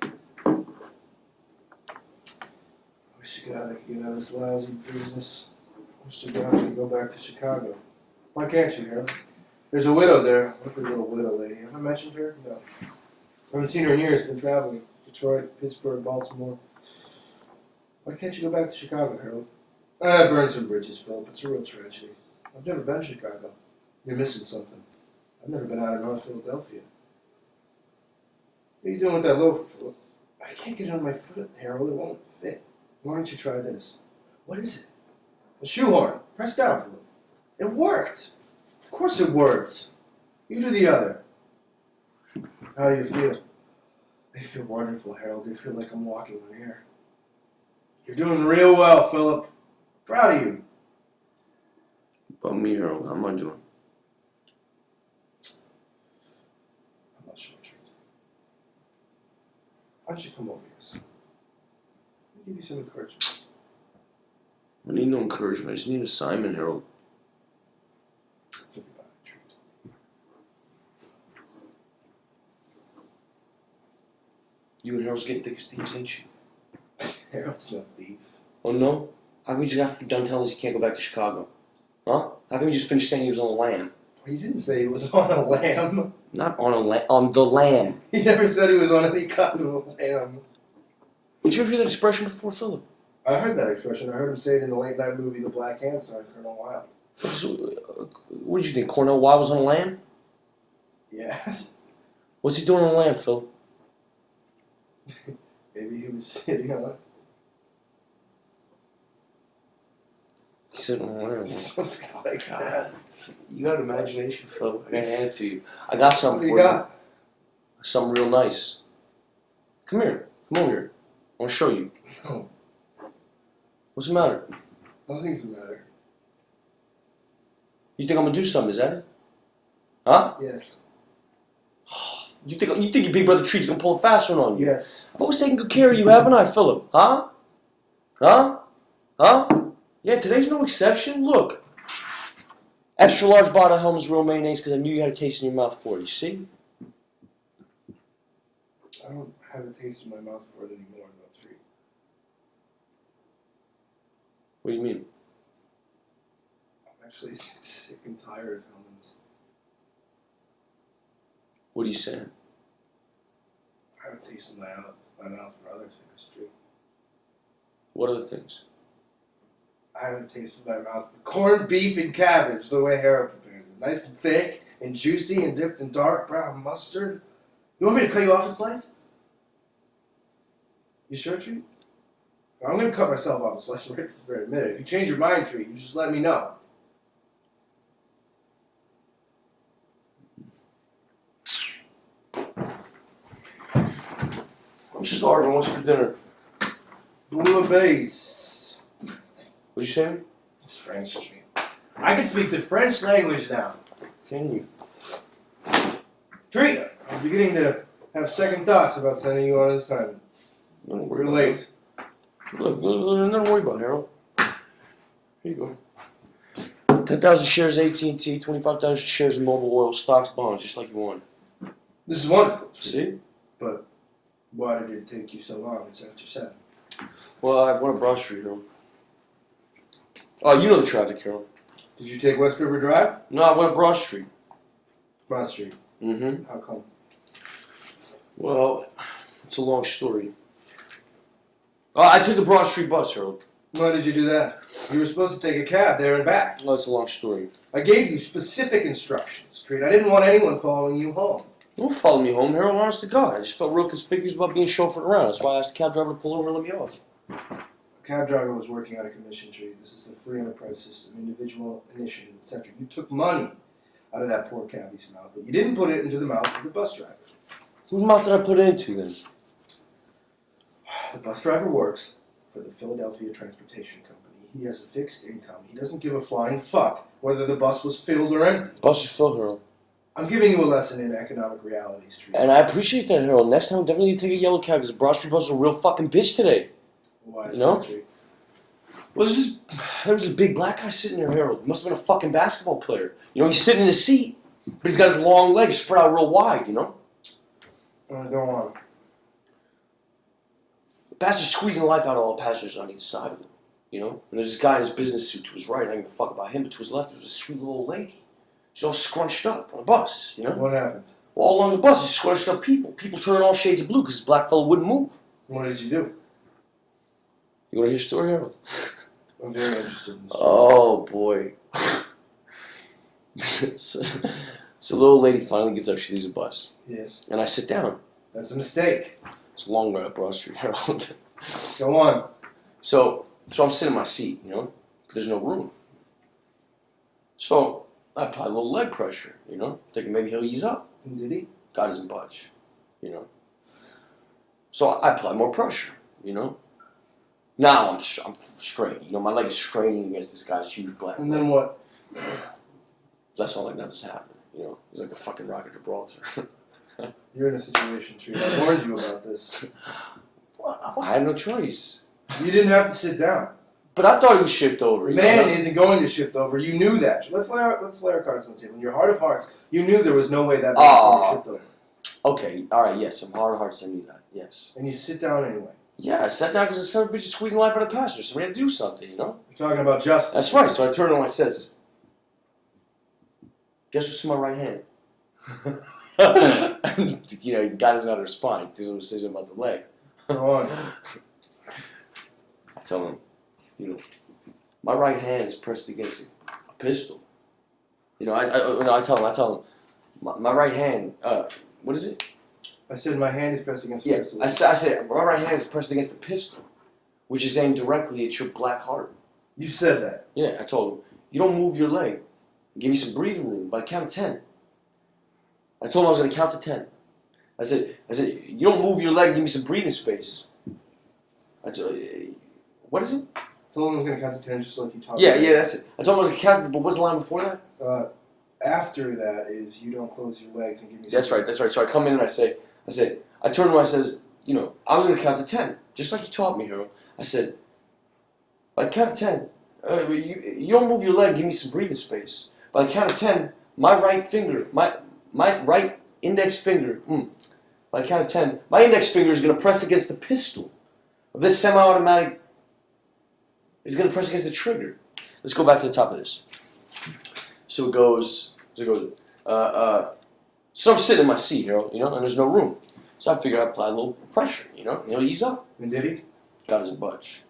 Wish to God I could get out of this lousy business. Wish to God I could go back to Chicago. Why can't you, Harold? There's a widow there. Lovely little widow lady. Have I mentioned her? No. I haven't seen her in years. Been traveling. Detroit, Pittsburgh, Baltimore. Why can't you go back to Chicago, Harold? I burned some bridges, Philip. It's a real tragedy. I've never been to Chicago. You're missing something. I've never been out of North Philadelphia. What are you doing with that loafer, Philip? I can't get it on my foot, Harold. It won't fit. Why don't you try this? What is it? A shoehorn. Press down, Philip. It worked. Of course it worked. You do the other. How do you feel? They feel wonderful, Harold. They feel like I'm walking on air. You're doing real well, Philip. Proud of you. About me, Harold. How am I doing? I'm not sure, Treat. Why don't you come over here, son? Let me give you some encouragement. I need no encouragement. I just need an assignment, Harold. Think about it, Treat. You and Harold's getting thick as thieves, ain't you? Harold's no thief. Oh, no? How come you just have to be done telling us you can't go back to Chicago? Huh? How come you just finished saying he was on the lam? He didn't say he was on a lamb. Not on a lamb. On the lam. He never said he was on any kind of a lamb. Did you ever hear that expression before, Philip? I heard that expression. I heard him say it in the late night movie The Black Hand starring Colonel Wilde. What did you think? Cornell Wilde was on a lam? Yes. What's he doing on a lam, Phil? Maybe he was sitting on He's sitting on a lam. something like that. You got imagination, Phil. I gotta hand it to you. I got something What do for you got? Something real nice. Come here. Come over here. I want to show you. No, What's the matter? nothing's the matter. You think I'm gonna do something? Is that it? Huh? Yes. You think your big brother Treat's gonna pull a fast one on you? Yes. I've always taken good care of you, haven't I, Philip? Huh? Huh? Huh? Yeah, today's no exception. Look. Extra large bottle of Hellman's real mayonnaise because I knew you had a taste in your mouth for it. You see? I don't have a taste in my mouth for it anymore, though, Treat. What do you mean? I'm actually sick and tired of Hellman's. What are you saying? I have a taste in my mouth for other things, Treat. What other things? I have a taste in my mouth for corned beef and cabbage, the way Harold prepares it. Nice and thick and juicy and dipped in dark brown mustard. You want me to cut you off a slice? You sure, Treat? I'm going to cut myself off a slice right this very minute. If you change your mind, Treat, you just let me know. I'm starving. What's for dinner? Bouillabaisse. What'd you say? It's French, Treat. I can speak the French language now. Can you? Treat, I'm beginning to have second thoughts about sending you on an assignment. Don't worry We're about late. it. Look, don't worry about it, Harold. Here you go. 10,000 shares AT&T, 25,000 shares in Mobile Oil, stocks, bonds, just like you wanted. This is wonderful, Treat. See? But why did it take you so long? It's after 7. Well, I went to Broad Street, Harold. Oh, you know the traffic, Harold. Did you take West River Drive? No, I went to Broad Street. Broad Street. Mm-hmm. How come? Well, it's a long story. Oh, I took the Broad Street bus, Harold. Why did you do that? You were supposed to take a cab there and back. Oh, it's a long story. I gave you specific instructions, Treat. I didn't want anyone following you home. Don't follow me home, Harold. Honest to God, I just felt real conspicuous about being chauffeured around. That's why I asked the cab driver to pull over and let me off. A cab driver was working on a commission, Treat. This is the free enterprise system, individual initiative, etc. You took money out of that poor cabbie's mouth, but you didn't put it into the mouth of the bus driver. Whose mouth did I put it into then? The bus driver works for the Philadelphia Transportation Company. He has a fixed income. He doesn't give a flying fuck whether the bus was filled or empty. Bus is filled, Harold. I'm giving you a lesson in economic realities, Treat. And I appreciate that, Harold. Next time, I'm definitely gonna take a yellow cab because the Broad Street bus is a real fucking bitch today. Why is No? that, Treat? Well, there was this big black guy sitting there, Harold. Must have been a fucking basketball player. You know, he's sitting in his seat, but he's got his long legs spread out real wide, you know? Go on. The bastard's squeezing the life out of all the passengers on each side of him, you know? And there's this guy in his business suit to his right. I don't give a fuck about him, but to his left, there's a sweet little old lady. She's all scrunched up on a bus, you know? What happened? Well, all along the bus, there's scrunched up people. People turning all shades of blue because this black fellow wouldn't move. What did you do? You want to hear a story, Harold? I'm very interested in this. Oh, boy. So the little lady finally gets up, she leaves the bus. Yes. And I sit down. That's a mistake. It's a long way up Broad Street, Harold. Go on. So I'm sitting in my seat, you know? but there's no room. So I apply a little leg pressure, you know, thinking maybe he'll ease up. And did he? God doesn't budge, you know. So I apply more pressure, you know. Now I'm straining, you know, my leg is straining against this guy's huge black leg. And then what? That's all like nothing's happening, you know. He's like the fucking Rock of Gibraltar. You're in a situation, Tree. I warned you about this. Well, I had no choice. You didn't have to sit down. But I thought he would shift over. The man isn't going to shift over. You knew that. Let's lay our cards on the table. In your heart of hearts, you knew there was no way that man was going to shift over. Okay, all right, yes. In heart of hearts, I knew that. Yes. And you sit down anyway. Yeah, I sat down because the son of a bitch is squeezing life out of the passenger. Somebody had to do something, you know? You're talking about justice. That's right. So I turned to him and I says, guess what's in my right hand? You know, the guy doesn't know how to respond. He doesn't say something about the leg. Go on. I tell him, you know, my right hand is pressed against a pistol. You know, I tell him, my right hand, what is it? I said my hand is pressed against a pistol. I said, my right hand is pressed against a pistol, which is aimed directly at your black heart. You said that. Yeah, I told him, you don't move your leg. Give me some breathing room by the count of 10. I told him I was going to count to 10. I said, you don't move your leg, give me some breathing space. What is it? I told him I was going to count to 10 just like you taught me. Yeah, that's it. I told him I was going to count, but what's the line before that? After that is you don't close your legs and give me some That's right. So I come in and I turn to him and I says, you know, I was going to count to 10, just like you taught me, hero. I said, by the count of 10, you don't move your leg, give me some breathing space. By the count of 10, my right finger, my right index finger, by the count of 10, my index finger is going to press against the pistol of this semi-automatic. It's going to press against the trigger. Let's go back to the top of this. So it goes, so I'm sitting in my seat, you know, and there's no room. So I figure I apply a little pressure, you know, ease up. And did he? God doesn't budge,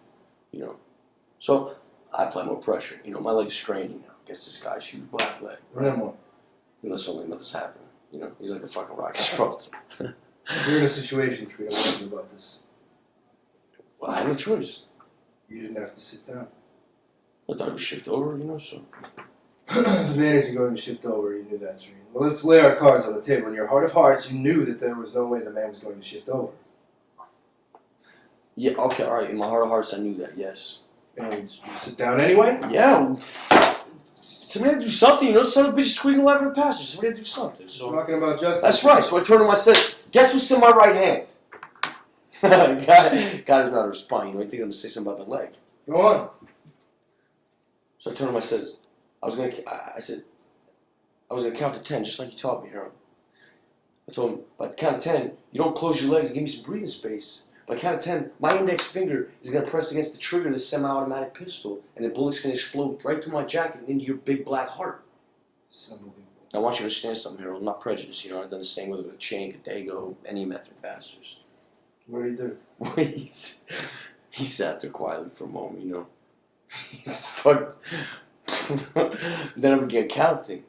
you know. So I apply more pressure, you know, my leg's straining now against this guy's huge black leg. And then what? Unless something nothing's happening, you know. He's like the fucking Rock of Gibraltar. You're in a situation, Tree. I warned you about this. Well, I had no choice. You didn't have to sit down. I thought it would shift over, you know, so. The man isn't going to shift over. You knew that, Tree. Well, let's lay our cards on the table. In your heart of hearts, you knew that there was no way the man was going to shift over. Yeah, okay, all right. In my heart of hearts, I knew that, yes. And you sit down anyway? Yeah. Somebody had to do something, you know. Son of a bitch is squeezing life out of the passenger. Somebody had to do something. So. You're talking about justice. That's right. So I turned to him and I said, guess what's in my right hand? God is not a respond. You know, I think I'm going to say something about the leg. Go on. So I turned to him and I says, I was going to count to 10, just like you taught me, Harold. I told him, by the count of 10, you don't close your legs and give me some breathing space. By the count of 10, my index finger is going to press against the trigger of this semi-automatic pistol, and the bullet's going to explode right through my jacket and into your big black heart. It's unbelievable. Now, I want you to understand something, Harold. I'm not prejudiced, you know. I've done the same with a chain, a dago, any method bastards. What did he do? He sat there quietly for a moment, you know. He was fucked. Then I began counting,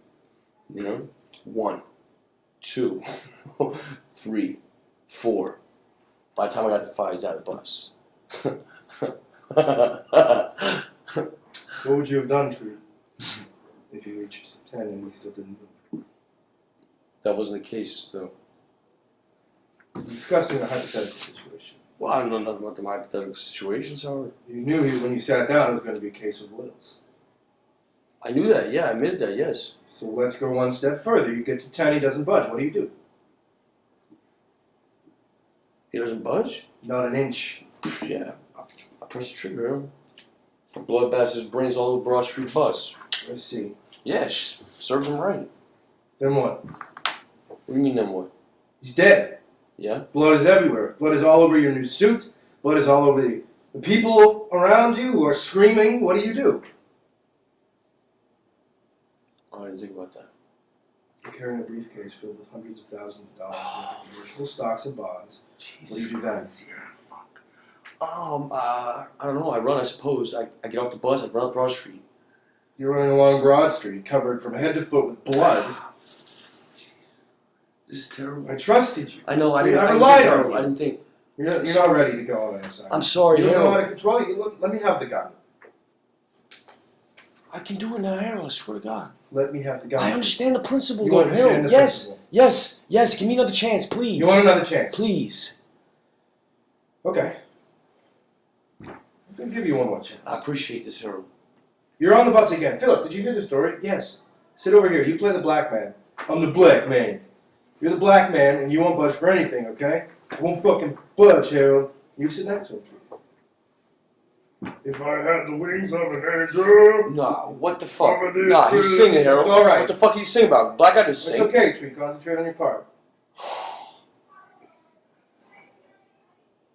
you know. 1, 2, 3, 4. By the time I got to 5, he's out of the bus. What would you have done, Tree, if you reached 10 and he still didn't move? That wasn't the case, though. You're discussing a hypothetical situation. Well, I don't know nothing about the hypothetical situations, however. You knew when you sat down it was going to be a case of wills. I knew that, yeah, I admitted that, yes. So let's go one step further. You get to 10, he doesn't budge. What do? He doesn't budge? Not an inch. Yeah, I press the trigger. I bloodbath his brains all over Broad Street bus. Let's see. Yeah, serves him right. Then what? What do you mean, then what? He's dead. Yeah? Blood is everywhere. Blood is all over your new suit. Blood is all over the people around you who are screaming. What do? Oh, I didn't think about that. You're carrying a briefcase filled with hundreds of thousands of dollars in commercial stocks and bonds. Jesus, what do you do then? Yeah, fuck. I don't know. I run, I suppose. I get off the bus, I run up Broad Street. You're running along Broad Street, covered from head to foot with blood. This is terrible. I trusted you. I know. I relied on you. I didn't think. You're not ready to go on that side. I'm sorry. You don't know how to control it. Let me have the gun. I can do it now, Harold. I swear to God. Let me have the gun. I understand the principle, You though, understand Harold. the Yes, principle. yes. Give me another chance, please. You want another chance? Please. Okay. I'm going to give you one more chance. I appreciate this, Harold. You're on the bus again. Philip, did you hear the story? Yes. Sit over here. You play the black man. I'm the black man. You're the black man, and you won't budge for anything, okay? I won't fucking budge, Harold. You sit next to him, Tree. If I had the wings of an angel. Nah, what the fuck? Nah, he's singing, Harold. It's all right. What the fuck is he singing about? Black guy didn't It's sing. okay, Tree. Concentrate on your part.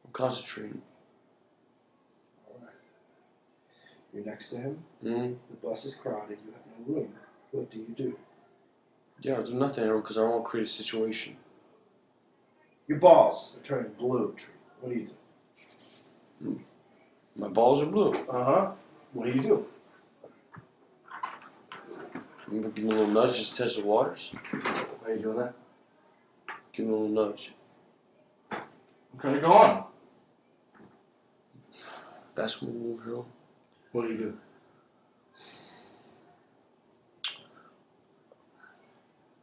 I'm concentrating. All right. You're next to him. Mm-hmm. The bus is crowded. You have no room. What do you do? Yeah, I'll do nothing, Harold, because I don't want to create a situation. Your balls are turning blue, Tree. What do you do? My balls are blue. Uh-huh. What do you do? I'm gonna give him a little nudge just to test the waters. How are you doing that? Give him a little nudge. Okay, go on. Basketball move, Harold. What do you do?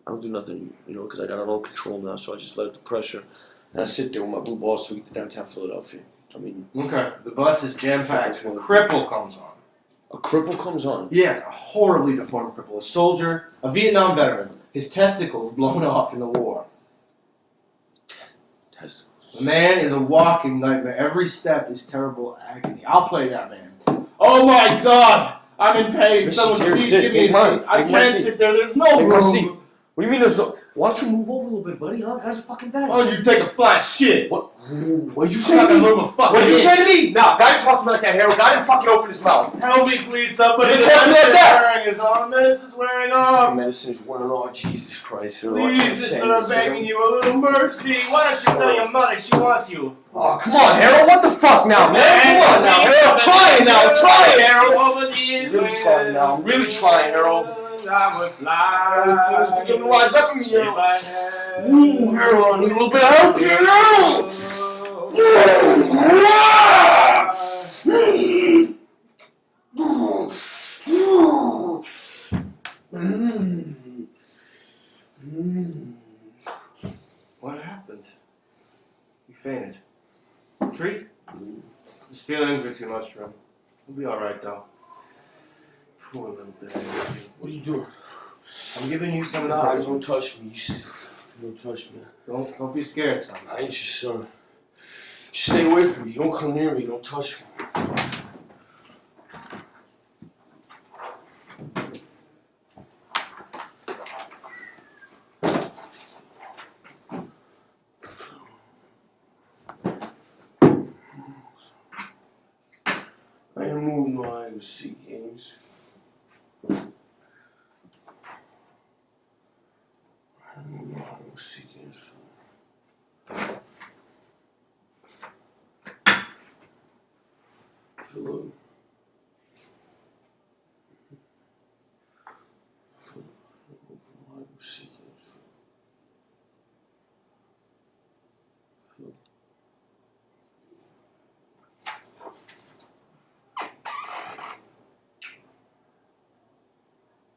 I don't do nothing, because I got it all control now, so I just let the pressure. And I sit there with my blue balls till we get to downtown Philadelphia. I mean, Okay, the bus is jam-packed. A Fucking cripple comes on. a cripple comes on. Yeah, a horribly deformed cripple. A soldier, a Vietnam veteran. His testicles blown off in the war. Testicles. The man is a walking nightmare. Every step is terrible agony. I'll play that man. Oh my God! I'm in pain. Someone please give me a seat. I can't sit there. There's no room. What do you mean there's no... Why don't you move over a little bit, buddy? Huh? Guy's a fucking vet. Why don't you take a flat shit? What? What did you say I'm not to gonna me? move a fucking What did you inch. say to me? Nah, guy didn't talk to me like that, Harold. Guy didn't fucking open his mouth. Help me, please, somebody. You The talking like medicine's that? wearing is on. The medicine's wearing The off. medicine is wearing off. Jesus Christ, Harold. I Please, can't sister, stand I'm this, begging Harold. you a little mercy. Why don't you tell your mother she wants you? Oh, come on, Harold. What the fuck now, man? Come on now, Harold. I'm trying now. I'm trying, Harold. I'm really trying now. I'm really trying, Harold. I would fly. It's beginning to rise up in me, Harold. If I had Ooh, Harold. I need a little bit of help here, Harold. What happened? You fainted. Treat? His feelings were too much for him. He'll be alright though. Poor little thing. What are you doing? I'm giving you some Nah, encouragement. don't touch me. Don't touch me. Don't be scared, son. I ain't your son. Just stay away from me. Don't come near me. Don't touch me. I ain't moving no hide and seek games. I ain't moving no hide and seek games. Philip.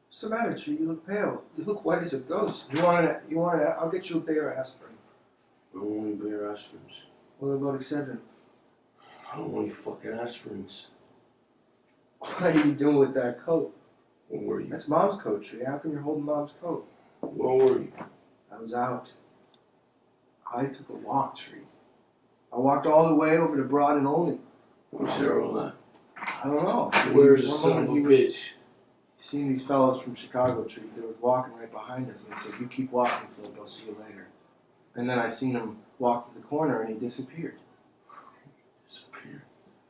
What's the matter, Tree? You look pale. You look white as a ghost. You want an? I'll get you a Bayer aspirin. I don't want any Bayer aspirins. What about Excedrin? I don't want any fucking aspirins. What are you doing with that coat? Where were you? That's Mom's coat, Tree. How come you're holding Mom's coat? Where were you? I was out. I took a walk, Tree. I walked all the way over to Broad and Olney. Where's Harold at? I don't know. Where's the One son of a moment bitch? Seen these fellows from Chicago, Tree. They were walking right behind us, and they said, "You keep walking, Philip. I'll see you later." And then I seen him walk to the corner, and he disappeared. Disappeared.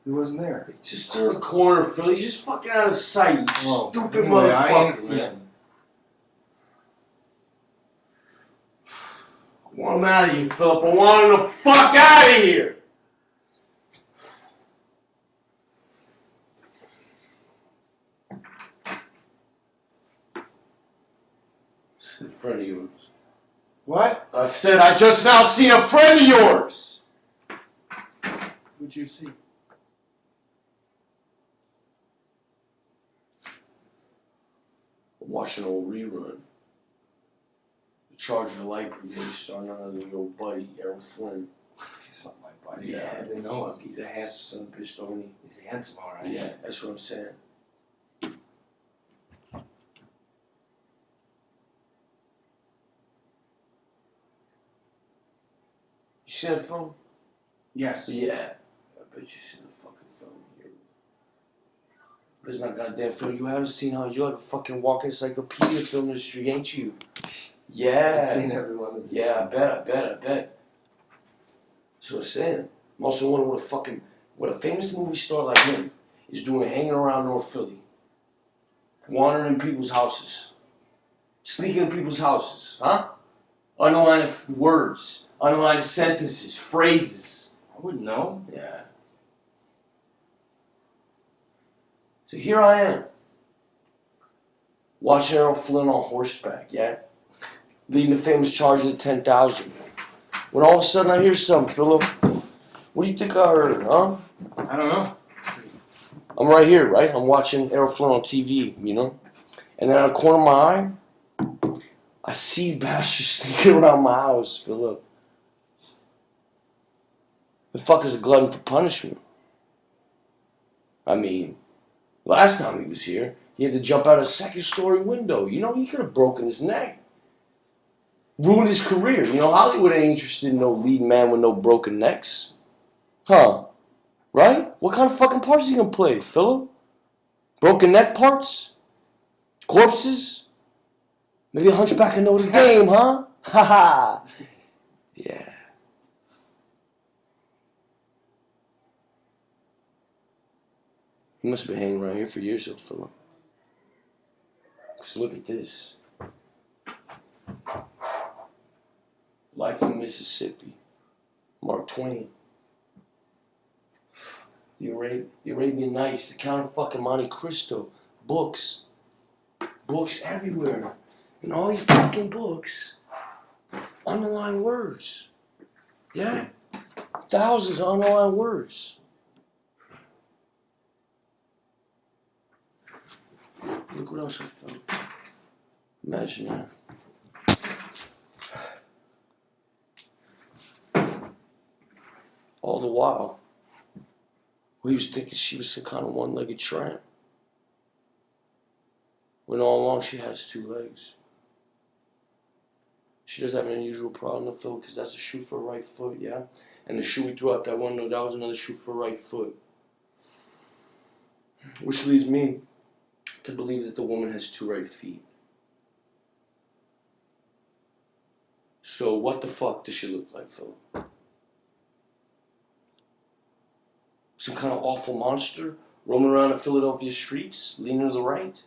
He wasn't there. Just turn the corner, Philly. He's just fucking out of sight. You stupid anyway, I ain't motherfucker, seen man. him. I want him out of here, Philip. I want him the fuck out of here. It's a friend of yours. What? I said I just now seen a friend of yours. What'd you see? watching an old rerun. The Charge of the Light Brigade starring out of your old buddy, Errol Flynn. He's not my buddy. Yeah, they know him. He's a handsome son of a bitch, don't he? He's handsome, alright. Yeah, that's what I'm saying. You see that film? Yes. Yeah. I bet you seen the fucking film here. But it's not goddamn film you haven't seen, huh? You're like a fucking walking encyclopedia film industry, ain't you? Yeah. I've seen every one of these. Yeah, I bet. That's what I'm saying. I'm also wondering what a famous movie star like him is doing hanging around North Philly. Wandering in people's houses. Sneaking in people's houses, huh? Underlining words, underlining sentences, phrases. I wouldn't know. Yeah. So here I am, watching Errol Flynn on horseback, yeah? Leading the famous charge of the 10,000. When all of a sudden I hear something, Philip. What do you think I heard, huh? I don't know. I'm right here, right? I'm watching Errol Flynn on TV, you know? And then out of the corner of my eye, I see bastards sneaking around my house, Philip. The fucker's a glutton for punishment. I mean, last time he was here, he had to jump out a second-story window. You know, he could have broken his neck. Ruined his career. You know, Hollywood ain't interested in no lead man with no broken necks. Huh? Right? What kind of fucking parts is he gonna play, Philip? Broken neck parts? Corpses? Maybe a Hunchback of Notre Dame, huh? Ha ha! Yeah. He must have been hanging around here for years, though, Philip. Because look at this. Life in Mississippi. Mark Twain. The Arabian Nights. The Count of fucking Monte Cristo. Books. Books everywhere. And all these fucking books underline words. Yeah? Thousands of underlined words. Look what else I found. Imagine that. All the while, we was thinking she was some kind of one-legged tramp. When all along she has two legs. She does have an unusual problem to fill because that's a shoe for her right foot, yeah? And the shoe we threw out that window, that was another shoe for her right foot. Which leads me to believe that the woman has two right feet. So what the fuck does she look like, Phil? Some kind of awful monster roaming around the Philadelphia streets, leaning to the right?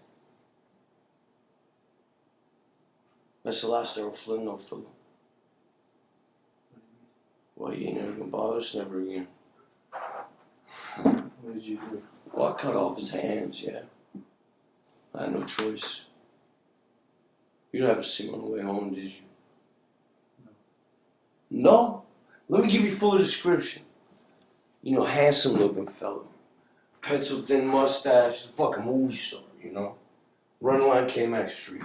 That's the last Errol Flynn, though, Phil. Well, you ain't never gonna bother us never again. What did you do? Well, I cut off his hands, yeah. I had no choice. You didn't have to see him on the way home, did you? No? Let me give you a fuller description. You know, handsome looking fella. Pencil thin mustache, fucking movie star, you know? Running around K-Max Street.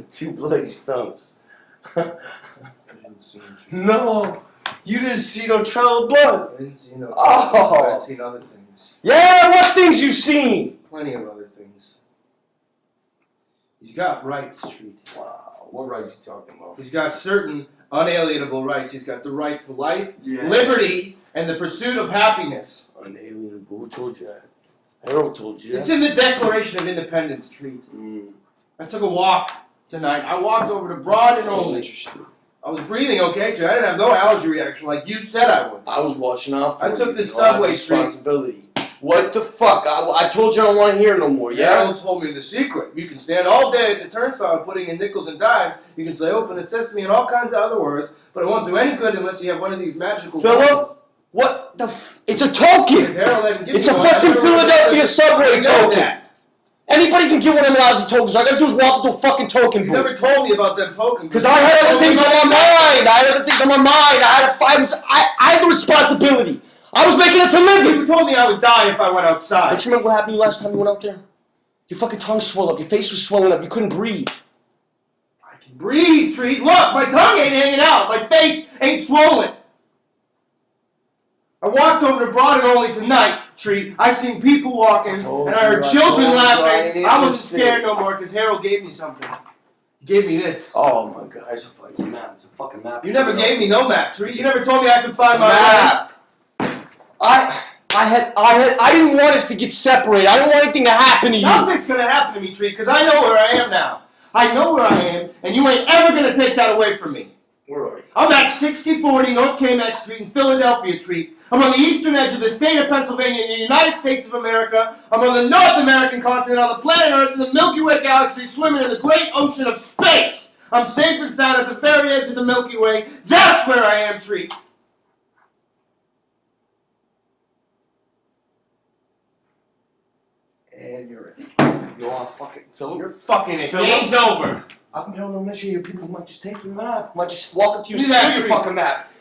Two bloody stumps. I didn't see him. No! You didn't see no Trail of Blood! I didn't see no. Oh! I've seen other things. Yeah, what things you seen? Plenty of other things. He's got rights, Street. Wow, what rights you talking about? He's got certain unalienable rights. He's got the right to life, Yeah. liberty, and the pursuit of happiness. Unalienable, who told you that? Harold told you that. It's in the Declaration of Independence, Treat. I took a walk tonight. I walked over to Broad and Only. Interesting. I was breathing okay, Treat. I didn't have no allergy reaction like you said I would. I was watching out for I you. took the You know, I have subway street. responsibility. What the fuck? I told you I don't want to hear no more, yeah? Harold told me the secret. You can stand all day at the turnstile putting in nickels and dimes. You can say open the sesame and all kinds of other words, but it won't do any good unless you have one of these magical buttons. Philip? What the It's a token! If Harold hadn't given It's a you one, fucking I would've Philadelphia subway I know token! that. Anybody can get one of them lousy tokens. All I gotta do is walk into a fucking token You booth. never told me about them tokens. Because I had other things on my mind. I had other things on my mind. I had to find. I had the responsibility. I was making us a living. You told me I would die if I went outside. Don't you remember what happened to you last time you went out there? Your fucking tongue swelled up. Your face was swelling up. You couldn't breathe. I can breathe, Treat. Look, my tongue ain't hanging out. My face ain't swollen. I walked over to Broad and Only tonight, Treat. I seen people walking, and I heard children laughing. I wasn't scared no more because Harold gave me something. He gave me this. Oh my God, it's a map. It's a fucking map. You never gave me no map, Treat. You never told me I could find my map. I didn't want us to get separated. I didn't want anything to happen to you. Nothing's gonna happen to me, Treat, because I know where I am now. I know where I am, and you ain't ever gonna take that away from me. Where are you? I'm at 6040 North K-Max Street in Philadelphia, Treat. I'm on the eastern edge of the state of Pennsylvania in the United States of America. I'm on the North American continent, on the planet Earth, in the Milky Way galaxy, swimming in the great ocean of space. I'm safe and sound at the very edge of the Milky Way. That's where I am, Treat. And you're in. You want to fucking Philip? You're fucking it. Philip? Game's over. I can tell no mention your people might just take your map. Might just walk up to you and Exactly. steal your fucking map.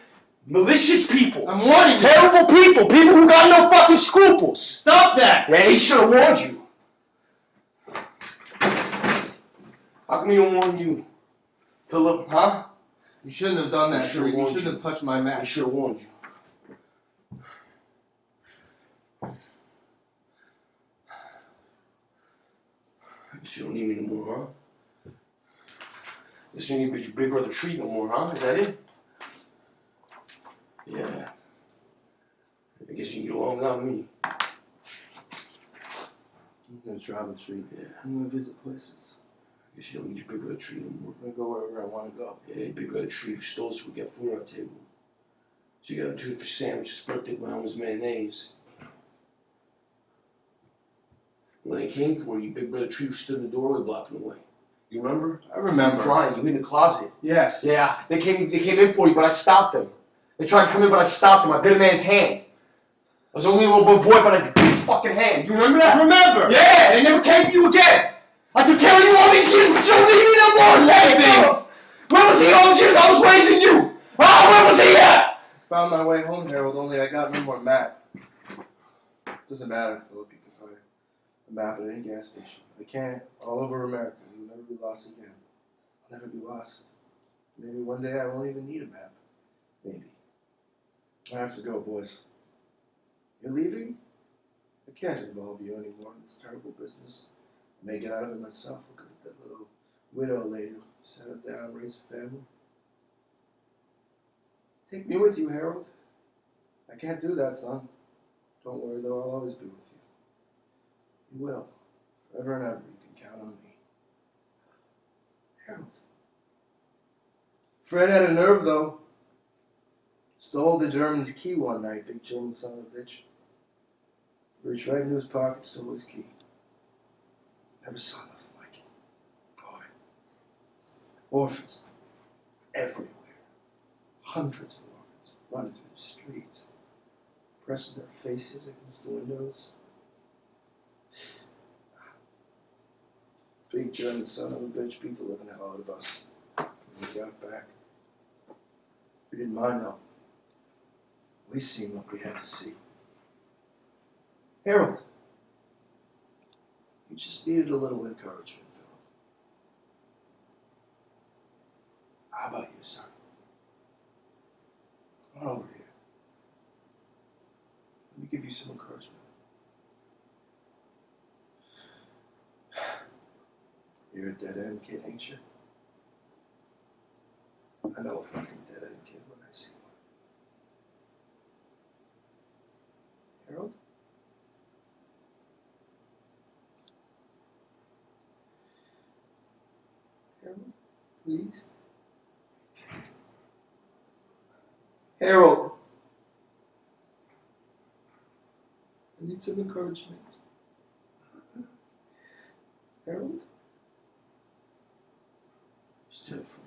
Malicious people. I'm warning you. Terrible people. People who got no fucking scruples. Stop that. Yeah, he should have warned you. How come he don't warn you? Philip, huh? You shouldn't have done that, He should've Treat. You warned shouldn't you. have touched my map. He should have warned you. Guess you don't need me no more, huh? Guess you don't need your big brother Treat no more, huh? Is that it? Yeah. I guess you can get along without me. I'm gonna travel, Treat. Yeah. I'm gonna visit places. I guess you don't need your big brother Treat no more. I'm gonna go wherever I want to go. Yeah, your big brother Treat stole so we get food on our table. So you got a 2-fish sandwich, split it with Elmer's mayonnaise. When they came for you, big brother Treat stood in the doorway blocking the way. You remember? I remember. You crying. You hid in the closet. Yes. Yeah, they came in for you, but I stopped them. They tried to come in, but I stopped them. I bit a man's hand. I was only a little boy, but I bit his fucking hand. You remember that? I remember. Yeah, they never came for you again. I took care of you all these years, but you don't need me no more. Hey, where was he all those years I was raising you? Oh, where was he at? Found my way home, Harold, only I got no more map. Doesn't matter, Philip. You can find a map at any gas station. They can't. All over America. You'll never be lost again. I'll never be lost. Maybe one day I won't even need a map. Maybe. I have to go, boys. You're leaving? I can't involve you anymore in this terrible business. I may get out of it myself. Look at that little widow lady. Settle down, raise a family. Take me with you, Harold. I can't do that, son. Don't worry, though. I'll always be with you. You will. Forever and ever. You can count on me. Harold. Fred had a nerve, though. Stole the German's key one night, big German son of a bitch. Reached right into his pocket, stole his key. Never saw nothing like it. Boy. Orphans. Everywhere. Hundreds of orphans running through the streets, pressing their faces against the windows. Big German son of a bitch, beat the living hell out of us. When we got back. We didn't mind though. We seen what we had to see. Harold, you just needed a little encouragement, Philip. How about you, son? Come on over here. Let me give you some encouragement. You're a dead-end kid, ain't you? I know a fucking dead-end kid when I see one. Harold? Harold, please? Harold! I need some encouragement. Harold? Still from.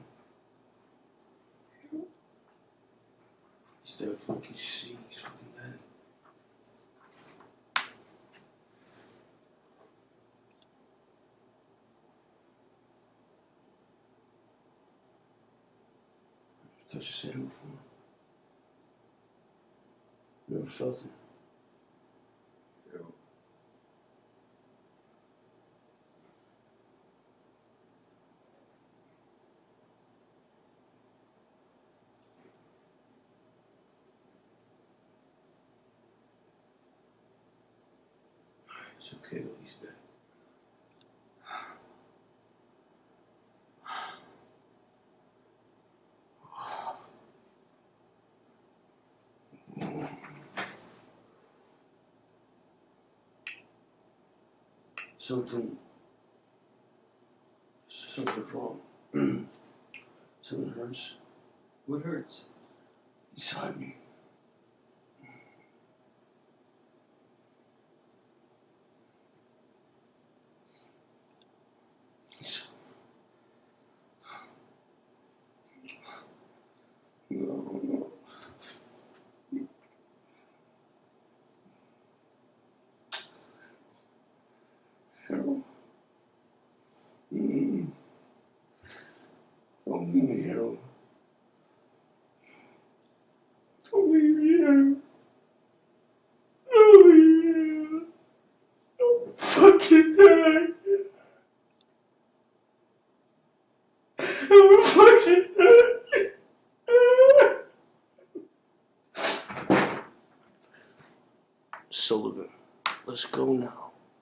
Still fucking see. He's fucking dead. Touched his hand before. Never felt it. Harold. It's okay though, he's dead. Something's wrong. Something hurts What hurts? inside me. No. Harold. Don't leave me, Harold. Don't leave me, Harold. Don't leave me, Harold. Don't fucking die. I'm fucking die. Sullivan, let's go now.